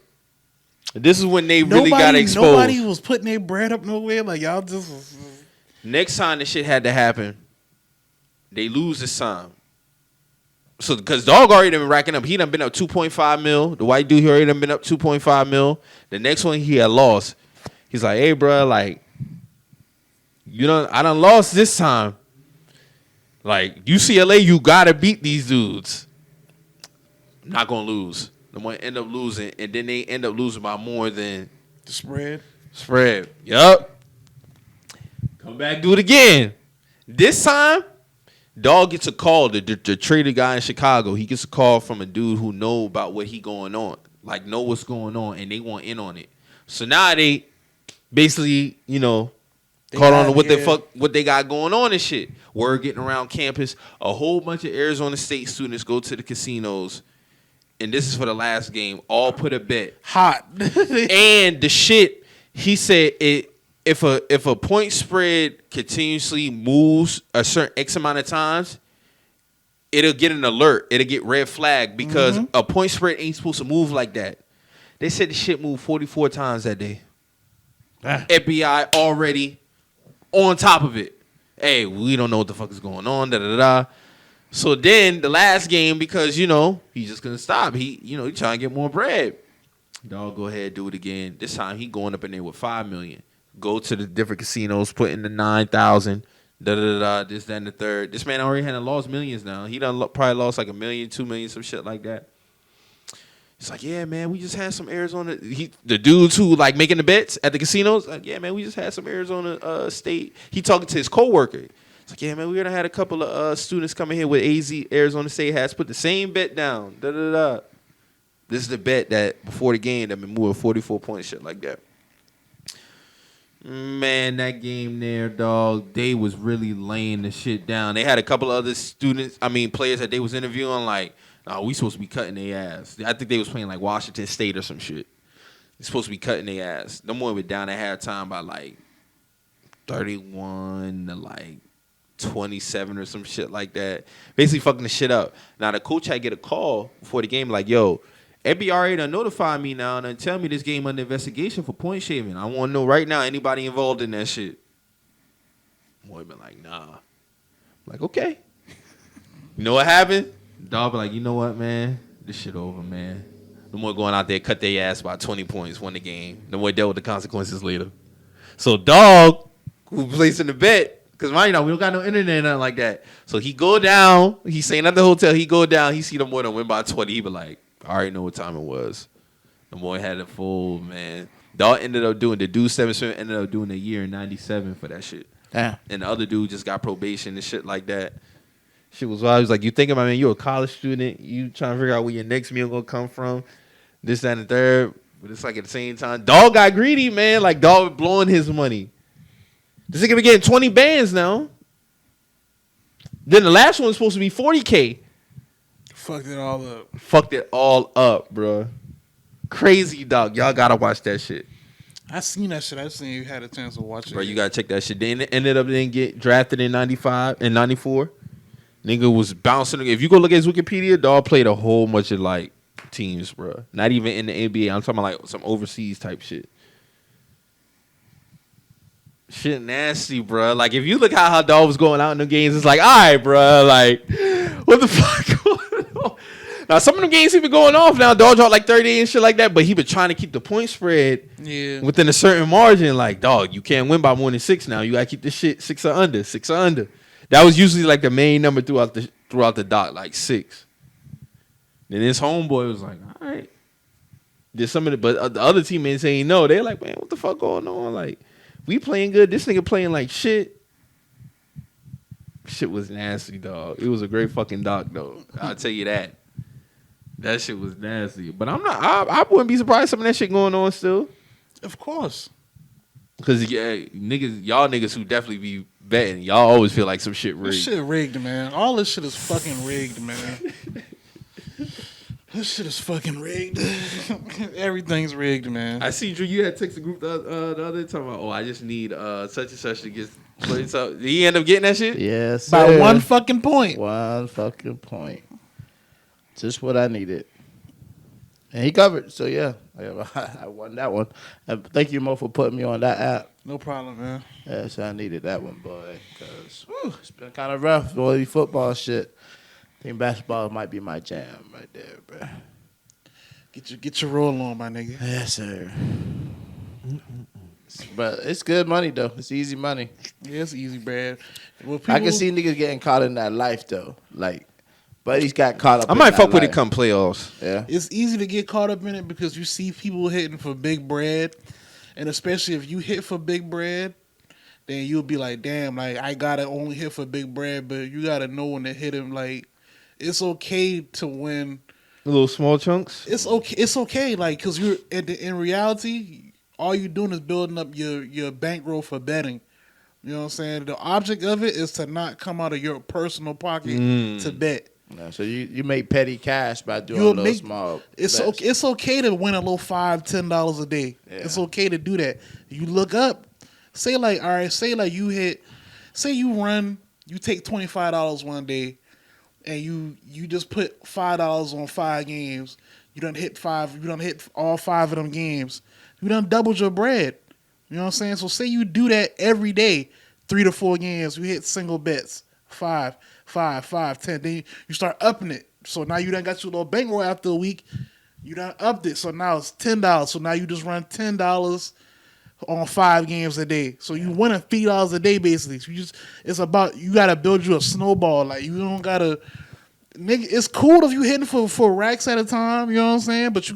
this is when they really got exposed. Nobody was putting their bread up nowhere. Like y'all just. Next time the shit had to happen, they lose this time. So because dog already been racking up. He done been up 2.5 mil. The white dude he already done been up 2.5 mil. The next one he had lost. He's like, hey, bro, like. I done lost this time. Like, UCLA, you gotta beat these dudes. I'm not gonna lose. They might end up losing, and then they end up losing by more than the spread. Yup. Come back, do it again. This time, dog gets a call. The trader guy in Chicago, he gets a call from a dude who know about what he going on. Like, know what's going on, and they want in on it. So now they basically, caught on to what they got going on and shit. Word getting around campus. A whole bunch of Arizona State students go to the casinos, and this is for the last game. All put a bet. Hot. And the shit, he said if a point spread continuously moves a certain X amount of times, it'll get an alert. It'll get red flag because a point spread ain't supposed to move like that. They said the shit moved 44 times that day. FBI already on top of it. Hey, we don't know what the fuck is going on. Da da da. So then the last game, because he's just gonna stop. He trying to get more bread. Dog, go ahead, do it again. This time he going up in there with $5 million. Go to the different casinos, put in the 9,000. Da da da. This, that, and the third. This man already had lost millions now. He done probably lost like $1 million, $2 million, some shit like that. He's like, yeah, man, we just had some Arizona. The dudes who like making the bets at the casinos, like, yeah, man, we just had some Arizona State. He talking to his coworker. It's like, yeah, man, we gonna had a couple of students coming here with Arizona State hats, put the same bet down. Da da da. This is the bet that before the game that been moving 44 points, shit like that. Man, that game there, dog, they was really laying the shit down. They had a couple of other players that they was interviewing, like, oh, we supposed to be cutting their ass. I think they was playing like Washington State or some shit. They supposed to be cutting their ass. Them boys were down at halftime by like 31 to like 27 or some shit like that. Basically fucking the shit up. Now the coach had to get a call before the game like, yo, NBRA done notify me now and done tell me this game under investigation for point shaving. I want to know right now anybody involved in that shit. Boy been like, nah. I'm like, okay. You know what happened? Dog be like, you know what, man? This shit over, man. The boy going out there, cut their ass by 20 points, won the game. The boy dealt with the consequences later. So dog, who placing the bet, because right now we don't got no internet or nothing like that. So he go down, he staying at the hotel, he go down, he see the boy done win by 20, he be like, I already know what time it was. The boy had a full, man. Dog ended up doing, the dude 7 ended up doing a year in 97 for that shit. Damn. And the other dude just got probation and shit like that. Shit was wild. I was like, you thinking about, man, you're a college student, you trying to figure out where your next meal gonna come from, this, that, and the third. But it's like at the same time, dog got greedy, man. Like, dog blowing his money. This nigga be getting 20 bands now. Then the last one was supposed to be 40K. Fucked it all up. Fucked it all up, bro. Crazy, dog. Y'all gotta watch that shit. I seen that shit. I seen you had a chance to watch it. Bro, you gotta check that shit. They ended up then get drafted in 95 and 94. Nigga was bouncing. If you go look at his Wikipedia, dog played a whole bunch of like teams, bro. Not even in the NBA. I'm talking about like some overseas type shit. Shit nasty, bro. Like if you look how dog was going out in the games, it's like, all right, bro. Like, what the fuck going on? Now some of the games he been going off now. Dog dropped like 30 and shit like that, but he been trying to keep the point spread within a certain margin. Like, dog, you can't win by more than 6 now. You gotta keep this shit 6 or under. 6 or under. That was usually like the main number throughout the doc, like 6. Then his homeboy was like, all right. Did some of but the other teammates saying no. They're like, man, what the fuck going on? Like, we playing good. This nigga playing like shit. Shit was nasty, dog. It was a great fucking doc, though. I'll tell you that. That shit was nasty. But I'm not. I wouldn't be surprised some of that shit going on still. Of course. Because yeah, y'all niggas who definitely be betting, y'all always feel like some shit rigged. This shit rigged, man. All this shit is fucking rigged, man. This shit is fucking rigged. Everything's rigged, man. I see, Drew, you had text the group the other time about, I just need such and such to get points up. Did he end up getting that shit? Yes, by sir. 1 fucking point. 1 fucking point. Just what I needed. And he covered. So, yeah, I won that one. And thank you, Mo, for putting me on that app. No problem, man. Yes, I needed that one, boy. Because it's been kind of rough, all these football shit. I think basketball might be my jam right there, bro. Get your roll on, my nigga. Yes, sir. But it's good money, though. It's easy money. Yeah, it's easy, Brad. I can see niggas getting caught in that life, though. Like, buddies got caught up I in might that fuck with life. it come playoffs. Yeah. It's easy to get caught up in it because you see people hitting for big bread. And especially if you hit for big bread, then you'll be like, damn, like, I gotta only hit for big bread. But you gotta know when to hit him. Like, it's okay to win. Little small chunks? It's okay. It's okay. Like, because you're in reality, all you're doing is building up your bankroll for betting. You know what I'm saying? The object of it is to not come out of your personal pocket to bet. Yeah, so you make petty cash by doing those small It's bets. okay. It's okay to win a little $5-10 a day. Yeah. It's okay to do that. You look up. Say like, all right. Say like you hit. Say you run. You take $25 one day, and you just put $5 on 5 games. You done hit 5. You done hit all 5 of them games. You done doubled your bread. You know what I'm saying? So say you do that every day, 3 to 4 games. You hit single bets, 5, 10. Then you start upping it. So now you done got your little bankroll after a week. You done upped it. So now it's $10. So now you just run $10 on 5 games a day. So you winning $3 a day basically. So it's about, you gotta build you a snowball. Like you don't gotta nigga, it's cool if you hitting for racks at a time. You know what I'm saying? But you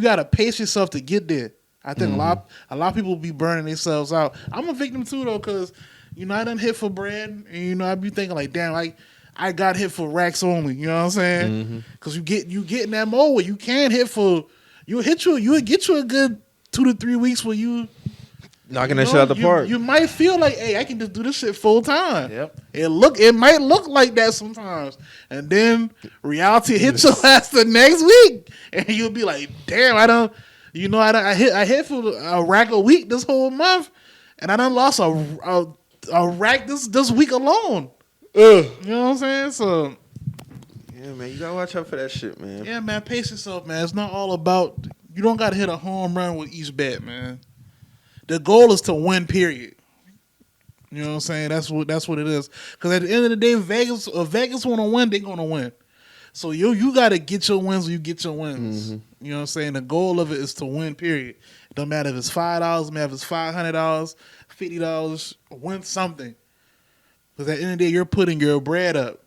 gotta pace yourself to get there. I think a lot of people be burning themselves out. I'm a victim too though, cause I done hit for bread, and I be thinking like, damn, I got hit for racks only. You know what I'm saying? Cause you get in that mode where you can hit for you get you a good 2 to 3 weeks where you knocking that shit out the park. You might feel like, hey, I can just do this shit full time. Yep. It might look like that sometimes, and then reality hits your ass the next week, and you'll be like, damn, I hit for a rack a week this whole month, and I done lost a rack this week alone. You know what I'm saying? So. Yeah, man, you gotta watch out for that shit, man. Yeah, man, pace yourself, man. It's not all about. You don't gotta hit a home run with each bet, man. The goal is to win, period. You know what I'm saying? That's what it is. Because at the end of the day, Vegas want to win, they're gonna win. So you gotta get your wins when you get your wins. You know what I'm saying? The goal of it is to win, period. It don't matter if it's $5, it matter if it's $500, $50, win something. Because at the end of the day, you're putting your bread up.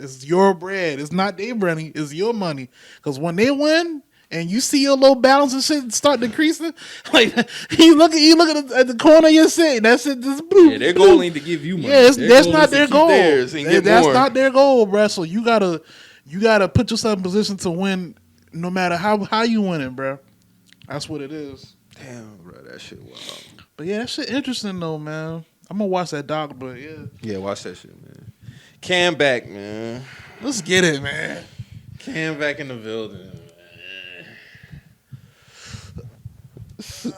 It's your bread. It's not their money. It's your money. Because when they win and you see your low balance and shit start decreasing, like you look at the corner of your shit, that shit just boom. Yeah, their goal ain't to give you money. Yeah, that's not their goal. That's more. not their goal, bro. So you gotta put yourself in position to win, no matter how you win it, bro. That's what it is. Damn, bro, that shit wild. But yeah, that shit interesting though, man. I'm gonna watch that doc, but yeah. Yeah, watch that shit, man. Cam back, man. Let's get it, man. Cam back in the building, man.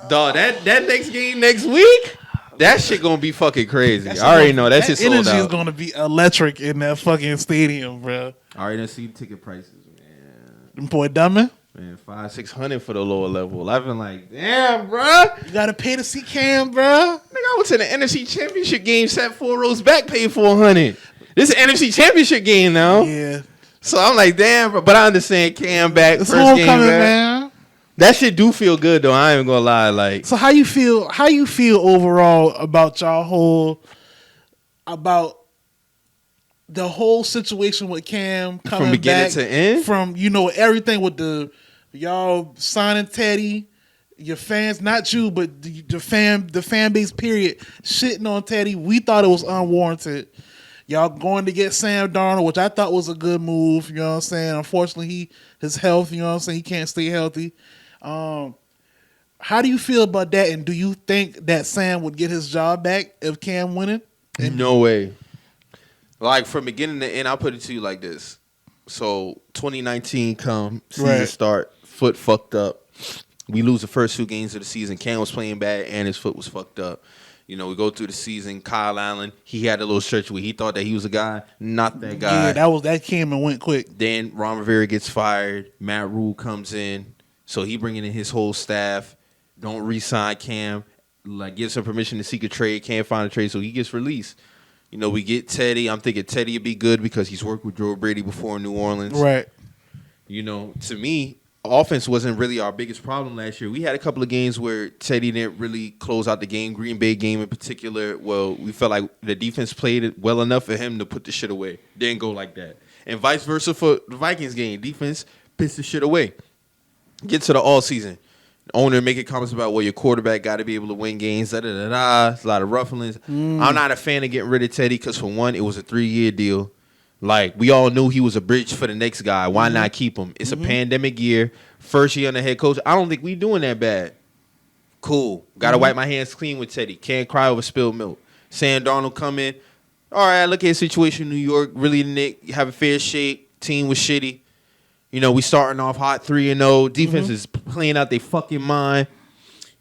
Dog, that next game next week, that shit gonna be fucking crazy. I already know that shit sold out. Energy is gonna be electric in that fucking stadium, bro. I already done see the ticket prices, man. Them boy dumbing. Man, $500-$600 for the lower level. I've been like, damn, bro. You gotta pay to see Cam, bro. Nigga, I went to the NFC Championship game, sat 4 rows back, paid $400. This is an NFC Championship game now. Yeah. So I'm like, damn, bro. But I understand Cam back. It's first game homecoming, back. man. That shit do feel good though. I ain't gonna lie. Like, so how you feel overall about about the whole situation with Cam coming from beginning back to end? from everything with y'all signing Teddy, your fans, not you, but the fan base period shitting on Teddy. We thought it was unwarranted. Y'all going to get Sam Darnold, which I thought was a good move. You know what I'm saying? Unfortunately, his health, you know what I'm saying? He can't stay healthy. How do you feel about that? And do you think that Sam would get his job back if Cam winning? No way. Like, from beginning to end, I'll put it to you like this. So, 2019 season start, foot fucked up. We lose the first 2 games of the season. Cam was playing bad and his foot was fucked up. You know, we go through the season. Kyle Allen, he had a little stretch where he thought that he was a guy. Not that guy. Yeah, that came and went quick. Then Ron Rivera gets fired. Matt Rule comes in. So he bringing in his whole staff. Don't re-sign Cam. Like, gives him permission to seek a trade. Can't find a trade, so he gets released. You know, we get Teddy. I'm thinking Teddy would be good because he's worked with Joe Brady before in New Orleans. Right. You know, to me, offense wasn't really our biggest problem last year. We had a couple of games where Teddy didn't really close out the game. Green Bay game in particular, well, we felt like the defense played it well enough for him to put the shit away. Didn't go like that. And vice versa for the Vikings game. Defense pissed the shit away. Get to the all season. The owner making comments about, well, your quarterback got to be able to win games, da-da-da-da. It's a lot of rufflings. I'm not a fan of getting rid of Teddy because, for one, it was a 3-year deal. Like, we all knew he was a bridge for the next guy. Why not keep him? It's a pandemic year. First year on the head coach. I don't think we doing that bad. Cool. Got to wipe my hands clean with Teddy. Can't cry over spilled milk. Sam Darnold come in. All right, look at the situation in New York. Really, Nick, have a fair shake. Team was shitty. You know, we starting off hot 3-0. Defense is playing out their fucking mind.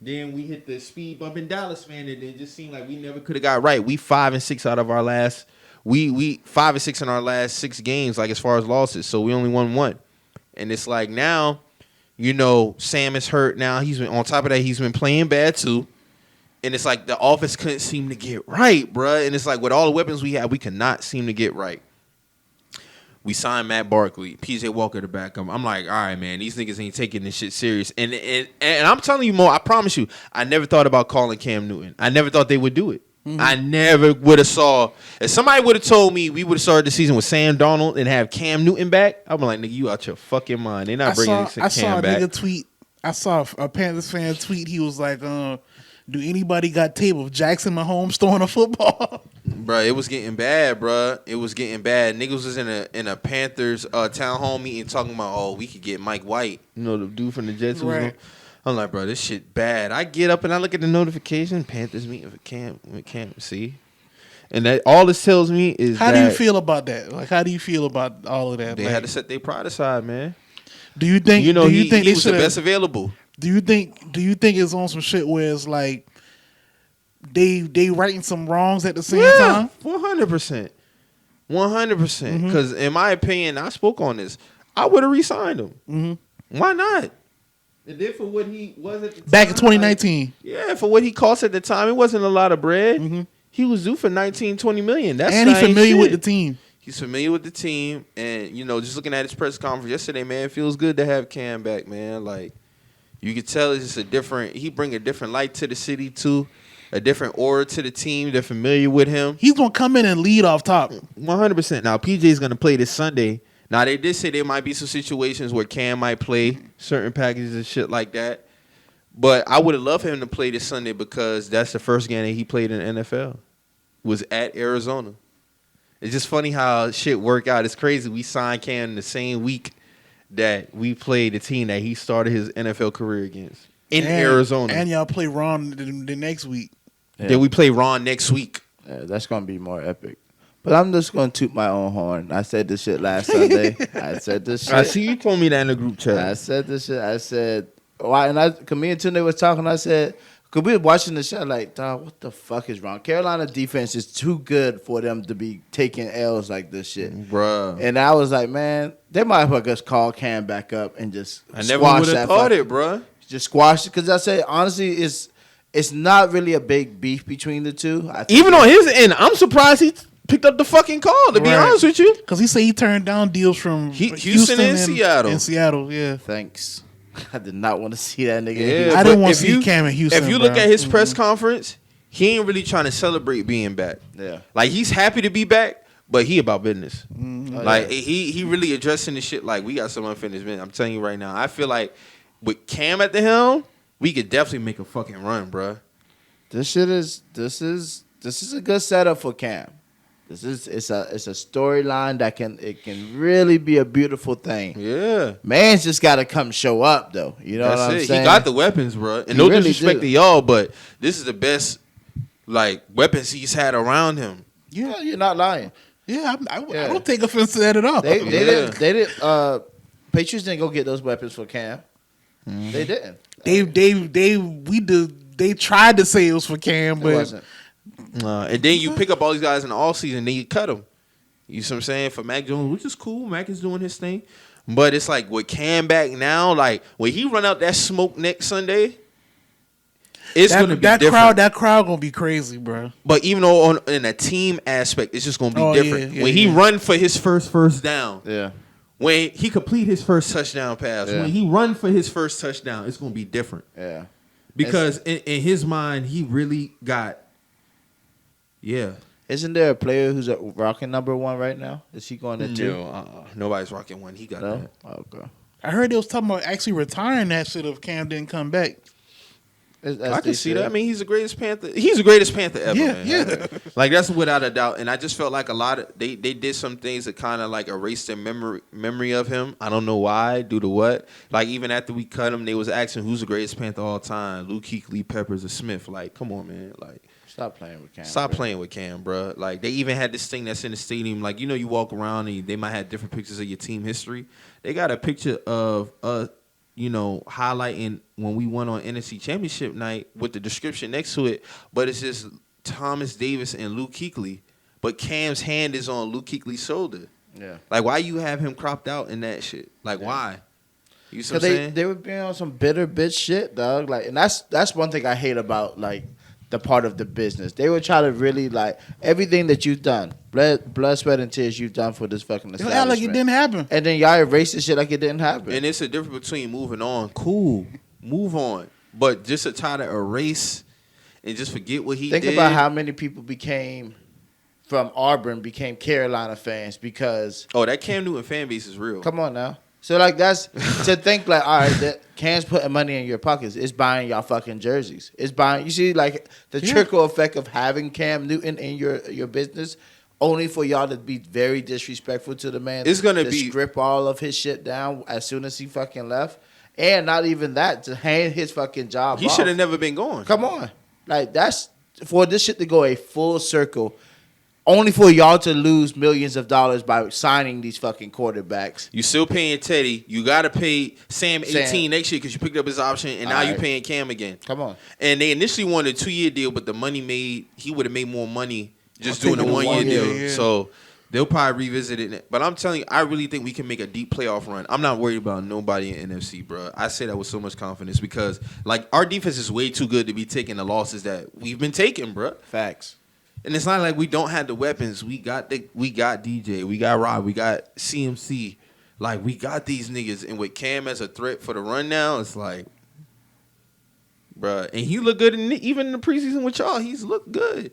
Then we hit the speed bump in Dallas, man, and it just seemed like we never could have got right. We 5-6 out of our last. We 5-6 in our last 6 games, like, as far as losses. So we only won 1. And it's like now, you know, Sam is hurt now. He's been on top of that. He's been playing bad too. And it's like the offense couldn't seem to get right, bruh. And it's like with all the weapons we have, we could not seem to get right. We signed Matt Barkley, PJ Walker to back him. I'm like, all right, man, these niggas ain't taking this shit serious. And I'm telling you, Mo, I promise you, I never thought about calling Cam Newton. I never thought they would do it. I never would have saw. If somebody would have told me we would have started the season with Sam Darnold and have Cam Newton back, I'd be like, nigga, you out your fucking mind. They're not bringing Cam back. Nigga tweet. I saw a Panthers fan tweet. He was like, do anybody got tape of Jackson Mahomes throwing a football? Bruh, it was getting bad, bruh. It was getting bad. Niggas was in a Panthers town hall meeting talking about, oh, we could get Mike White. You know, the dude from the Jets. Right. I'm like, bro, this shit bad. I get up and I look at the notification. Panthers meeting with Cam. See? And that all this tells me is how do you feel about that? Like, how do you feel about all of that? They like, had to set their pride aside, man. Do you think? You know, do you think he they was the best available. Do you think it's on some shit where it's like they righting some wrongs at the same time? 100%. 100%. Because in my opinion, I spoke on this. I would have re-signed him. Mm-hmm. Why not? And then for what he was at the time, back in 2019. Yeah, for what he cost at the time, it wasn't a lot of bread. Mm-hmm. He was due for 19, 20 million. That's and he's familiar with the team. He's familiar with the team, and you know, just looking at his press conference yesterday, man, it feels good to have Cam back, man. Like you could tell, it's just a different. He bring a different light to the city too, a different aura to the team. They're familiar with him. He's gonna come in and lead off top. 100%. Now PJ's gonna play this Sunday. Now they did say there might be some situations where Cam might play certain packages and shit like that. But I would have loved him to play this Sunday because that's the first game that he played in the NFL. Was at Arizona. It's just funny how shit work out. It's crazy. We signed Cam the same week that we played the team that he started his NFL career against in Arizona. And y'all play Ron the next week. Yeah. Then we play Ron next week. Yeah, that's gonna be more epic. But I'm just gonna toot my own horn. I said this shit last Sunday. I said this shit. I see you told me that in the group chat. I said this shit. I said why? And cause me and Tunde was talking. I said. Cause we were watching the show like, dog, what the fuck is wrong? Carolina defense is too good for them to be taking L's like this shit, Bruh. And I was like, man, they might as well just call Cam back up and just I never would have thought it, bruh. Just squash it. Cause I say honestly, it's not really a big beef between the two. Even on his end, I'm surprised he picked up the fucking call. To be honest with you, because he said he turned down deals from Houston and Seattle. In Seattle, yeah. Thanks. I did not want to see that nigga. Yeah, I didn't want to see Cam in Houston. If you look at his press conference, he ain't really trying to celebrate being back. Yeah, like he's happy to be back, but he about business. Oh, he really addressing the shit. Like we got some unfinished business. I'm telling you right now. I feel like with Cam at the helm, we could definitely make a fucking run, bro. This is a good setup for Cam. It's a storyline that can really be a beautiful thing. Yeah, man's just got to come show up though. You know what I'm saying? He got the weapons, bro. And He no really disrespect do. to y'all, but this is the best like weapons he's had around him. Yeah, you're not lying. Yeah, I don't take offense to that at all. They didn't. Patriots didn't go get those weapons for Cam. They didn't. They tried to say it was for Cam, but It wasn't. And then you pick up all these guys in the offseason, then you cut them. You see what I'm saying? For Mac Jones, which is cool. Mac is doing his thing. But it's like with Cam back now, like when he run out that smoke next Sunday, it's going to be different. That crowd going to be crazy, bro. But even though in a team aspect, it's just going to be different. When he run for his first down. Yeah. When he complete his first touchdown pass. Yeah. When he run for his first touchdown, it's going to be different. Yeah. Because in his mind, he really got... Yeah. Isn't there a player who's rocking number 1 right now? Is he going to 2? No, nobody's rocking 1. He got No? that. Okay. I heard they was talking about actually retiring that shit if Cam didn't come back. I can see that. I mean, he's the greatest Panther. He's the greatest Panther ever, Yeah, man. yeah. Like that's without a doubt. And I just felt like a lot of they did some things that kind of like erased their memory of him. I don't know why, due to what. Like even after we cut him, they was asking who's the greatest Panther of all time. Luke Kuechly, Peppers, or Smith. Like, come on, man. Like. Stop playing with Cam. Stop playing with Cam, bro. Like they even had this thing that's in the stadium. Like you walk around and they might have different pictures of your team history. They got a picture of highlighting when we won on NFC Championship night with the description next to it. But it's just Thomas Davis and Luke Kuechly. But Cam's hand is on Luke Kuechly's shoulder. Yeah. Like why you have him cropped out in that shit? Like why? You see what I'm saying? They were being on some bitter bitch shit, dog. Like, and that's one thing I hate about like the part of the business. They would try to really like everything that you've done, blood, sweat, and tears you've done for this fucking They establishment. act like it didn't happen. And then y'all erase this shit like it didn't happen. And it's a difference between moving on. Cool. Move on. But just to try to erase and just forget what he Think did. about how many people from Auburn became Carolina fans because. Oh, that Cam Newton fan base is real. Come on now. So like that's to think like, all right, that Cam's putting money in your pockets. It's buying y'all fucking jerseys. It's buying. You see like the trickle effect of having Cam Newton in your business, only for y'all to be very disrespectful to the man. It's gonna to be strip all of his shit down as soon as he fucking left, and not even that to hand his fucking job. He should have never been going. Come on, like that's for this shit to go a full circle. Only for y'all to lose millions of dollars by signing these fucking quarterbacks. You still paying Teddy. You got to pay Sam 18 next year because you picked up his option, and now you're paying Cam again. Come on. And they initially wanted a 2-year deal, but the money he would have made more money just doing a 1-year deal. Yeah. So they'll probably revisit it. But I'm telling you, I really think we can make a deep playoff run. I'm not worried about nobody in NFC, bro. I say that with so much confidence because, like, our defense is way too good to be taking the losses that we've been taking, bro. Facts. And it's not like we don't have the weapons. We got DJ, we got Rob, we got CMC. Like, we got these niggas. And with Cam as a threat for the run now, it's like, bruh. And he looked good even in the preseason with y'all. He's looked good.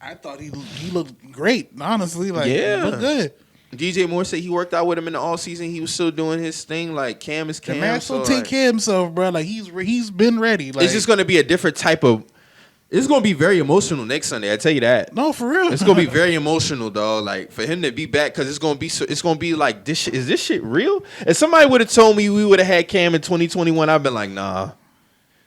I thought he looked great, honestly. Like, Yeah. he looked good. DJ Moore said he worked out with him in the all season. He was still doing his thing. Like, Cam is Cam. The man still take like, care of himself, bro. Like, he's been ready. Like, it's just going to be a different type of... It's going to be very emotional next Sunday. I tell you that. no, for real. It's going to be very emotional, dog. Like, for him to be back, because it's going to be like, this shit, is this shit real? If somebody would have told me we would have had Cam in 2021, I'd been like, nah.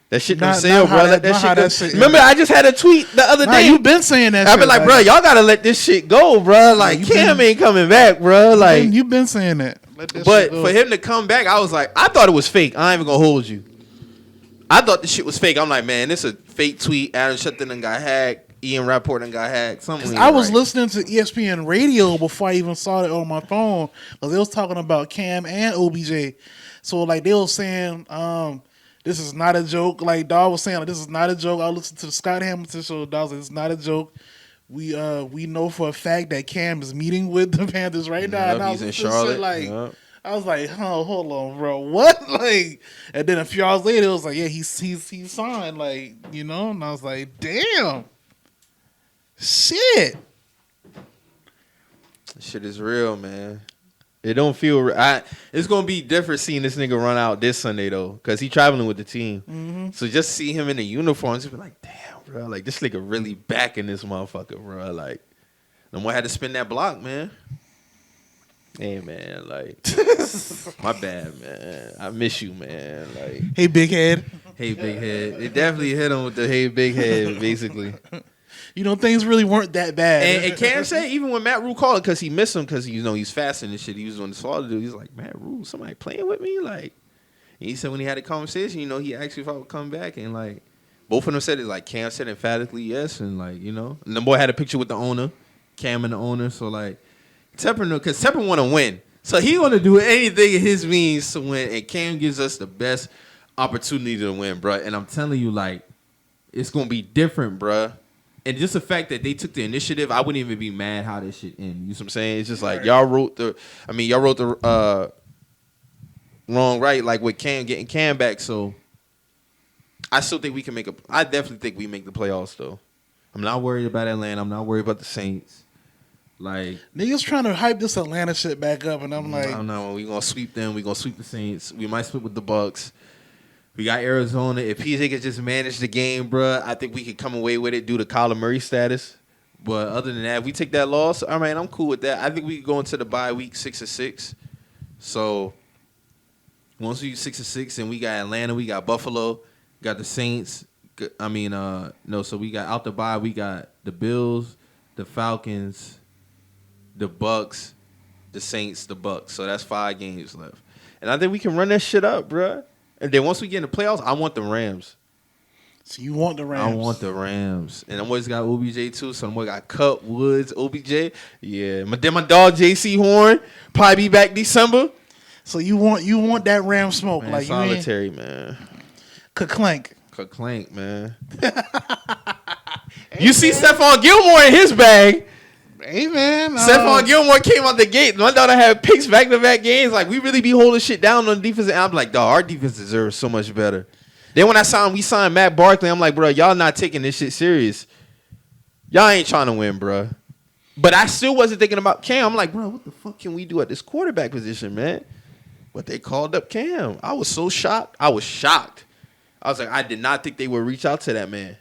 That shit don't sell, bro. Let that shit go. Remember, I just had a tweet the other day. You've been saying that. I've been like, bro, y'all got to let this shit go, bro. Like, Cam ain't coming back, bro. Like, you've been saying that. But for him to come back, I was like, I thought it was fake. I ain't even going to hold you. I thought the shit was fake. I'm like, man, this is a fake tweet. Adam Schefter done got hacked. Ian Rapport done got hacked. Something. I was listening to ESPN radio before I even saw it on my phone. Because they was talking about Cam and OBJ. So, like, they was saying, this is not a joke. Like, Dawg was saying, like, this is not a joke. I listened to the Scott Hamilton show. Dawg was like, it's not a joke. We know for a fact that Cam is meeting with the Panthers right now. And I was he's in just Charlotte. like, I was like, oh, hold on, bro. What? Like, and then a few hours later, it was like, yeah, he's signed. Like, you know? And I was like, damn. Shit. Shit is real, man. It don't feel. It's gonna be different seeing this nigga run out this Sunday though, cause he traveling with the team. Mm-hmm. So just see him in the uniform, just be like, damn, bro. Like this nigga really back in this motherfucker, bro. Like, no more had to spin that block, man. Hey man, like, my bad, man. I miss you, man. Like, hey, big head. Hey, big head. It definitely hit him with the hey, big head, basically. You know, things really weren't that bad. And Cam said, even when Matt Rule called it, because he missed him, because he's fasting and shit. He was on the swallow dude. He's like, Matt Rule, somebody playing with me? Like, and he said when he had a conversation, he asked if I would come back, and like, both of them said it. Like, Cam said emphatically yes, and like, and the boy had a picture with the owner, Cam and the owner. So like, Tepper, because Tepper want to win, so he want to do anything in his means to win, and Cam gives us the best opportunity to win, bro. And I'm telling you, like, it's gonna be different, bro. And just the fact that they took the initiative, I wouldn't even be mad how this shit ended. You know what I'm saying? It's just like y'all wrote the wrong right, like with Cam getting Cam back. So I still think we can I definitely think we make the playoffs though. I'm not worried about Atlanta. I'm not worried about the Saints. Like, niggas trying to hype this Atlanta shit back up, and I'm like, I don't know. We gonna sweep them. We gonna sweep the Saints. We might split with the Bucks. We got Arizona. If PJ could just manage the game, bro, I think we could come away with it due to Kyler Murray status. But other than that, if we take that loss, all right, I'm cool with that. I think we could go into the bye week 6-6. So once we 6-6, and we got Atlanta, we got Buffalo, got the Saints. So we got out the bye. We got the Bills, the Falcons, the Bucks, the Saints, the Bucks. So that's 5 games left, and I think we can run that shit up, bro. And then once we get in the playoffs, I want the Rams. So you want the Rams? I want the Rams. And I'm always got OBJ too. So I'm always got Cup, Woods, OBJ. Yeah. Then my dog JC Horn probably be back December. So you want that Ram smoke, Man, like solitary, man. Ka-clank, man. You see Stephon Gilmore in his bag. Hey, man. Stephon Gilmore came out the gate. My daughter had picks back-to-back games. Like, we really be holding shit down on defense. And I'm like, dog, our defense deserves so much better. Then when we signed Matt Barkley, I'm like, bro, y'all not taking this shit serious. Y'all ain't trying to win, bro. But I still wasn't thinking about Cam. I'm like, bro, what the fuck can we do at this quarterback position, man? But they called up Cam. I was so shocked. I was shocked. I was like, I did not think they would reach out to that man.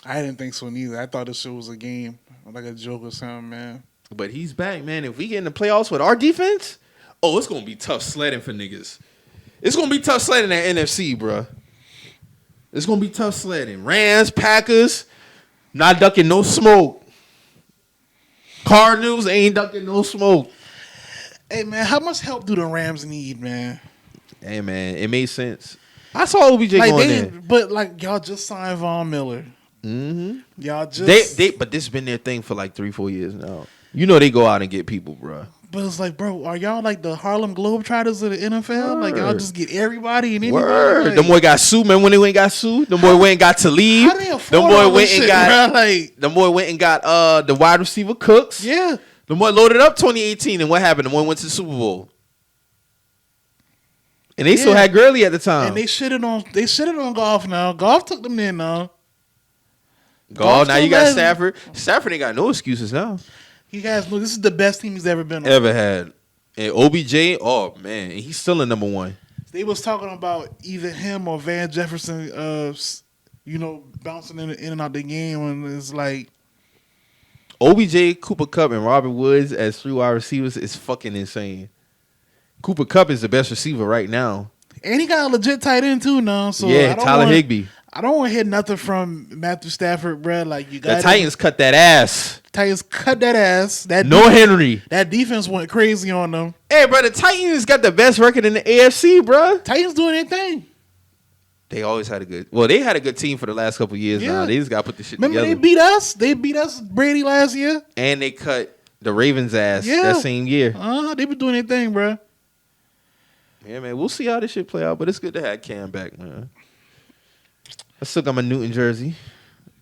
I didn't think so neither. I thought this shit was a game, like a joke or something, man. But he's back, man. If we get in the playoffs with our defense, it's going to be tough sledding for niggas. It's going to be tough sledding at NFC, bro. It's going to be tough sledding. Rams, Packers, not ducking no smoke. Cardinals ain't ducking no smoke. Hey, man, how much help do the Rams need, man? Hey, man, it made sense. I saw OBJ going in. But, like, y'all just signed Von Miller. Mm-hmm. Y'all just... But this has been their thing for like 3-4 years now. You know they go out and get people, bro. But it's like, bro, are y'all like the Harlem Globetrotters of the NFL? Word. Like, y'all just get everybody and anybody? Word. Like, Them boy got sued, man, when they went and got sued. Them boy went and got to leave. How they afford all this shit, bro? Like, them boy went and got the wide receiver Cooks. yeah. Them boy loaded up 2018, and what happened? Them boy went to the Super Bowl. And they still had Gurley at the time. And they shitted on Golf now. Golf took them in now. Golf, now you got Stafford. Stafford ain't got no excuses now. You guys know this is the best team he's ever been on. Ever had. And OBJ, oh man, he's still a number one. They was talking about either him or Van Jefferson, bouncing in and out the game, and it's like OBJ, Cooper Kupp, and Robert Woods as 3 wide receivers is fucking insane. Cooper Kupp is the best receiver right now. And he got a legit tight end too now. So yeah, Tyler Higbee. I don't want to hear nothing from Matthew Stafford, bro. Like you got the Titans cut that ass. Titans cut that ass. Henry. That defense went crazy on them. Hey, bro, the Titans got the best record in the AFC, bro. Titans doing their thing. They always had they had a good team for the last couple of years now. They just got to put this shit together. Remember they beat us? They beat us Brady last year. And they cut the Ravens' ass that same year. They been doing their thing, bro. Yeah, man, we'll see how this shit play out, but it's good to have Cam back, man. I still got my Newton jersey.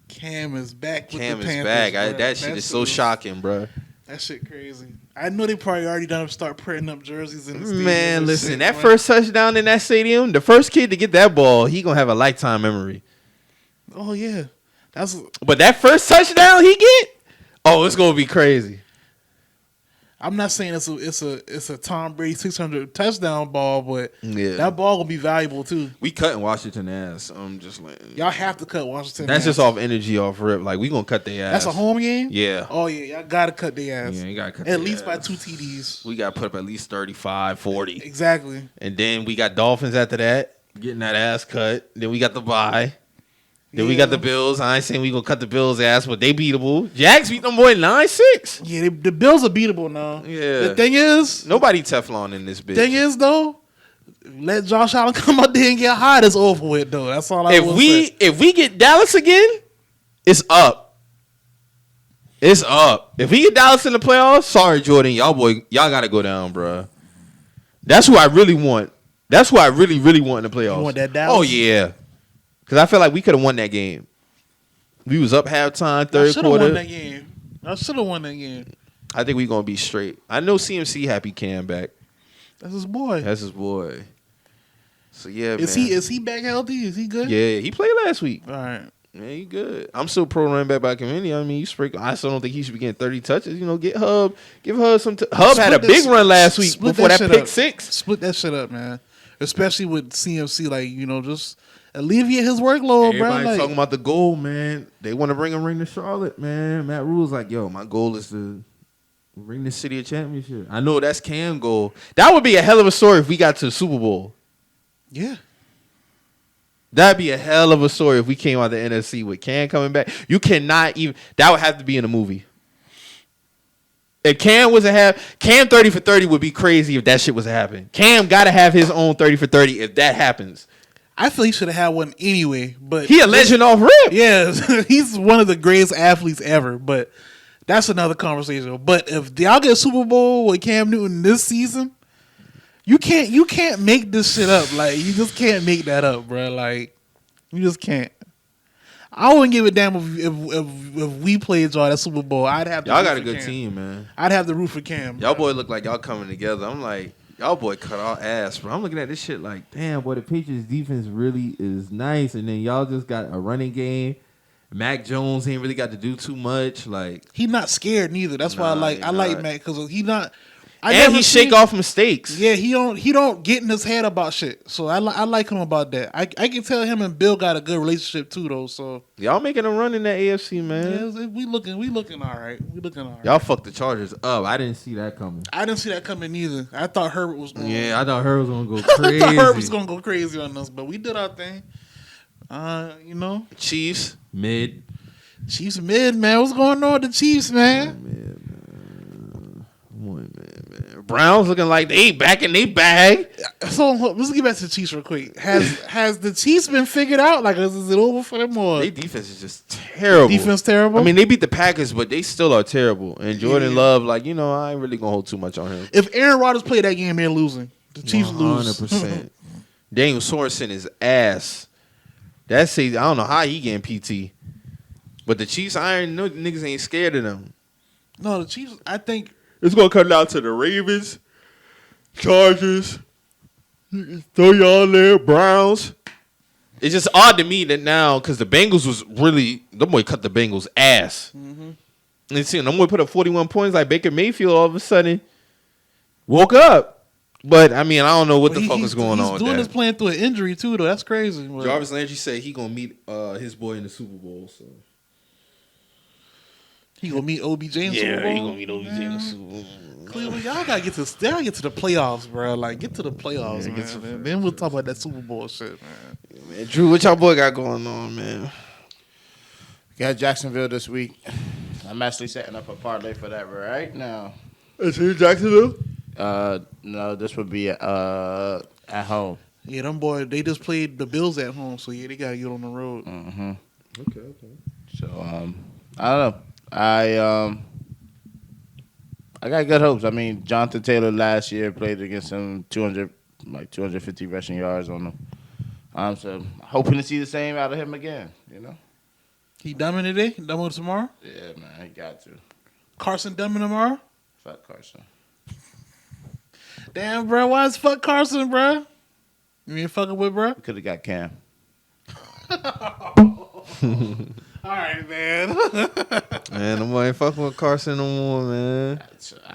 Cam is back. Cam with the is Panthers, back. That shit is so shocking, bro. That shit crazy. I know they probably already done start printing up jerseys in the stadium. Man, listen, that first touchdown in that stadium, the first kid to get that ball, he gonna have a lifetime memory. Oh yeah, but that first touchdown he get, it's gonna be crazy. I'm not saying it's a Tom Brady 600 touchdown ball, but that ball will be valuable too. We cutting Washington ass. I'm just like y'all have to cut Washington. That's just off energy, off rip. Like we gonna cut their ass. That's a home game. Yeah. Oh yeah, y'all gotta cut their ass. Yeah, you gotta cut at least by 2 TDs. We gotta put up at least 35, 40. Exactly. And then we got Dolphins after that, getting that ass cut. Then we got the bye. Then we got the Bills. I ain't saying we gonna cut the Bills' ass, but they beatable. Jags beat them boy 9-6. Yeah, the Bills are beatable now. Yeah. The thing is, nobody Teflon in this bitch. Thing is though, let Josh Allen come out there and get hot. It's over with though. That's all I will say. If we get Dallas again, it's up. It's up. If we get Dallas in the playoffs, sorry Jordan, y'all gotta go down, bro. That's who I really want. That's who I really, really want in the playoffs. You want that Dallas? Oh yeah. Because I feel like we could have won that game. We was up halftime, third quarter. I should have won that game. I think we going to be straight. I know CMC happy Cam back. That's his boy. So, yeah, Is he back healthy? Is he good? Yeah, he played last week. All right. Yeah, he good. I'm still pro running back by community. I mean, I still don't think he should be getting 30 touches. Get Hub. Give Hub some Hub had a big run last week before that pick 6. Split that shit up, man. Especially with CMC, just alleviate his workload, bro. Everybody talking about the goal, man. They want to bring a ring to Charlotte, man. Matt Rule's like, yo, my goal is to bring the city a championship. I know that's Cam's goal. That would be a hell of a story if we got to the Super Bowl. Yeah. That'd be a hell of a story if we came out the NFC with Cam coming back. You cannot even. That would have to be in a movie. If Cam was to have Cam 30 for 30 would be crazy if that shit was to happen. Cam got to have his own 30 for 30 if that happens. I feel he should have had one anyway, but he a legend off rip. Yeah, he's one of the greatest athletes ever, but that's another conversation. But if y'all get a Super Bowl with Cam Newton this season, you can't make this shit up. Like you just can't make that up, bro. Like you just can't. I wouldn't give a damn if we played y'all that Super Bowl. I'd have to y'all got a good team, man. I'd have to root for Cam. Y'all boy look like y'all coming together. I'm like, Y'all boy cut our ass, bro. I'm looking at this shit like, damn, boy, the Patriots defense really is nice, and then y'all just got a running game. Mac Jones ain't really got to do too much. Like He not scared neither. That's why I like Mac because he not. And he shake off mistakes. Yeah, he don't get in his head about shit. So I like him about that. I can tell him and Bill got a good relationship too though. So y'all making a run in that AFC, man. Yeah, we looking all right. Y'all fucked the Chargers up. I didn't see that coming. I didn't see that coming either. I thought Herbert was going. Yeah, I thought Herbert was gonna go crazy. I thought Herbert was gonna go crazy on us, but we did our thing. Chiefs mid. Chiefs mid, man. What's going on with the Chiefs, man? Browns looking like they back in their bag. So let's get back to the Chiefs real quick. Has the Chiefs been figured out? Like, is it over for them or? Their defense is just terrible. Defense terrible. I mean, they beat the Packers, but they still are terrible. And Jordan Love, I ain't really gonna hold too much on him. If Aaron Rodgers played that game, they're losing. The Chiefs 100%. Daniel Sorensen is ass. I don't know how he getting PT. But the Chiefs, I know niggas ain't scared of them. No, the Chiefs, I think. It's going to come down to the Ravens, Chargers, throw y'all there, Browns. It's just odd to me that now, because the Bengals was really, them boy cut the Bengals' ass. Mm-hmm. And see, them boy put up 41 points like Baker Mayfield all of a sudden woke up. But, I mean, I don't know what the fuck is going on with that. He's doing this playing through an injury, too, though. That's crazy. Jarvis Landry said he going to meet his boy in the Super Bowl, so. He gonna meet OBJ in the Super Bowl? Yeah, he gonna meet OBJ in the Super Bowl. Cleveland, y'all gotta get to the playoffs, bro. Like, get to the playoffs, man. Then we'll talk about that Super Bowl shit, man. Yeah, man. Drew, what y'all boy got going on, man? Got Jacksonville this week. I'm actually setting up a parlay for that right now. Is it Jacksonville? No, this would be at home. Yeah, them boys, they just played the Bills at home, so yeah, they gotta get on the road. Mm-hmm. Okay. So I don't know. I got good hopes. I mean, Jonathan Taylor last year played against him 250 rushing yards on him. So hoping to see the same out of him again. He dumbing today? Dumbing tomorrow? Yeah, man, he got to. Carson dumbing tomorrow? Fuck Carson. Damn, bro, why is fuck Carson, bro? You ain't fucking with, bro? We could have got Cam. All right, man. Man, nobody ain't fucking with Carson no more, man.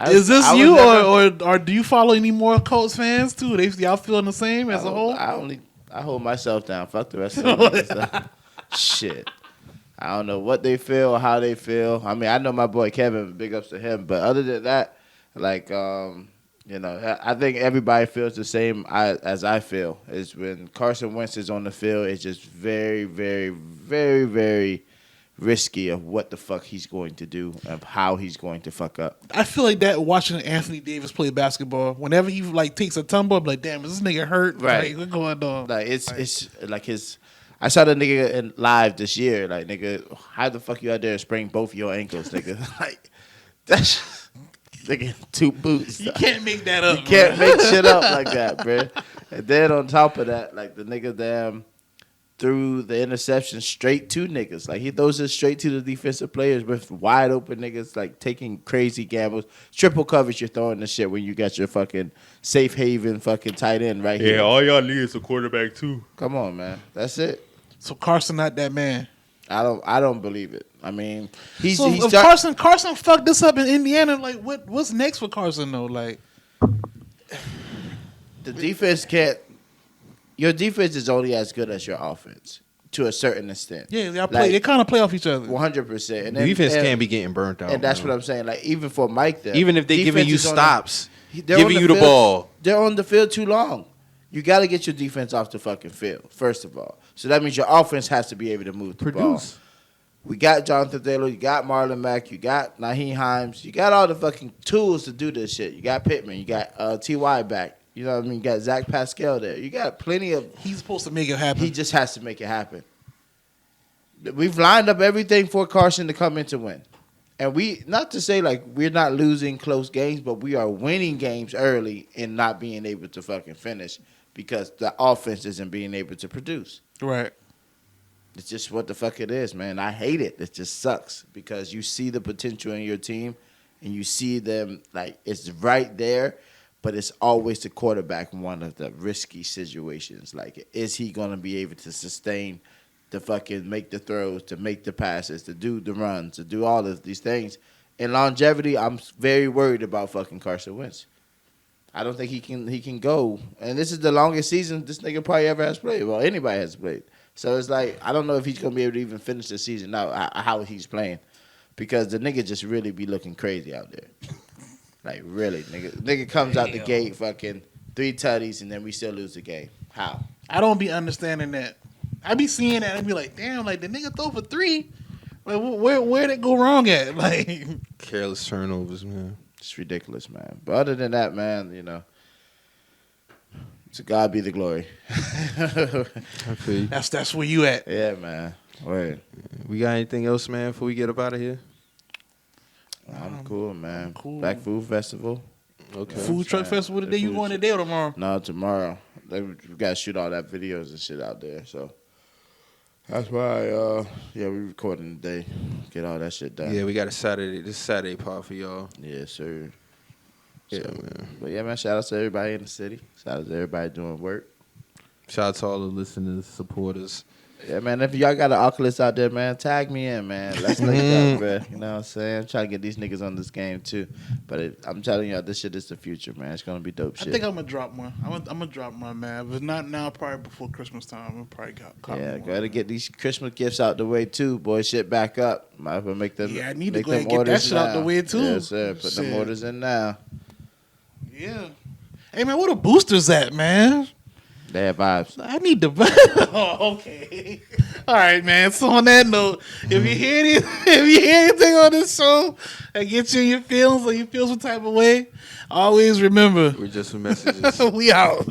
Is this you, or do you follow any more Colts fans too? Y'all feeling the same as a whole? I hold myself down. Fuck the rest of them. Shit. I don't know what they feel or how they feel. I mean, I know my boy Kevin, big ups to him. But other than that, I think everybody feels the same as I feel. Is when Carson Wentz is on the field, it's just very, very, very, very risky of what the fuck he's going to do, of how he's going to fuck up. I feel like that watching Anthony Davis play basketball. Whenever he takes a tumble, I'm like, damn, is this nigga hurt? Right. Like, what's going on? Like it's like his. I saw the nigga in live this year. Like, nigga, how the fuck you out there and sprain both your ankles, nigga? Like, that's nigga 2 boots. You can't make that up. You can't make shit up like that, bro. And then on top of that, like the nigga threw the interception straight to niggas. Like he throws it straight to the defensive players with wide open niggas, like taking crazy gambles. Triple coverage, you're throwing the shit when you got your fucking safe haven fucking tight end right here. Yeah, all y'all need is a quarterback too. Come on, man. That's it. So Carson not that man. I don't believe it. I mean, Carson fucked this up in Indiana. Like, what's next for Carson though? Like, the defense can't. Your defense is only as good as your offense to a certain extent. Yeah, they kind of play off each other. 100%. And defense can't be getting burnt out. And that's what I'm saying. Like even for Mike, even if they giving you stops, giving you the ball, they're on the field too long. You got to get your defense off the fucking field first of all. So that means your offense has to be able to move the ball. We got Jonathan Taylor, you got Marlon Mack, you got Naheem Hines, you got all the fucking tools to do this shit. You got Pittman, you got T.Y. back. You know what I mean? You got Zach Pascal there. You got plenty of... He's supposed to make it happen. He just has to make it happen. We've lined up everything for Carson to come in to win. And not to say like we're not losing close games, but we are winning games early and not being able to fucking finish because the offense isn't being able to produce. Right. It's just what the fuck it is, man. I hate it. It just sucks because you see the potential in your team and you see them like it's right there. but it's always the quarterback one of the risky situations. Like, is he going to be able to sustain to fucking make the throws, to make the passes, to do the runs, to do all of these things? In longevity, I'm very worried about fucking Carson Wentz. I don't think he can go. And this is the longest season this nigga probably ever has played. Well, anybody has played. So it's like, I don't know if he's going to be able to even finish the season out, how he's playing. Because the nigga just really be looking crazy out there. Like, really. Nigga comes out the gate, fucking 3 tutties, and then we still lose the game. How? I don't be understanding that. I be seeing that and be like, damn, like the nigga throw for 3. Like, where'd it go wrong at? Like, Careless turnovers, man. It's ridiculous, man. But other than that, man, to God be the glory. I feel you. that's where you at. Yeah, man. Word. We got anything else, man, before we get up out of here? I'm cool, man. Cool. Black Food Festival. Okay. Food truck festival today. You going today or tomorrow? No, tomorrow. We got to shoot all that videos and shit out there, so. That's why, we recording today. Get all that shit done. Yeah, we got this Saturday part for y'all. Yes, sir. Yeah, So, man. But yeah, man, shout out to everybody in the city. Shout out to everybody doing work. Shout out to all the listeners, supporters. Yeah, man, if y'all got an Oculus out there, man, tag me in, man. Let's link up, bro. You know what I'm saying? I'm trying to get these niggas on this game, too. But I'm telling y'all, this shit is the future, man. It's going to be dope shit. I think I'm going to drop one. I'm going to drop one, man. But not now, probably before Christmas time. I'm going to probably cop Yeah, one. go ahead and get these Christmas gifts out the way, too. Boy, shit back up. Might as well make them. Yeah, I need to make go ahead them and get that orders shit out the now. way, too. Yes, sir. Put them Shit. orders in now. Yeah. Hey, man, where the boosters at, man? They have vibes. I need to. Oh, okay. All right, man. So on that note, if you hear anything on this show that gets you in your feelings or you feel some type of way, always remember We're just some messages. we out.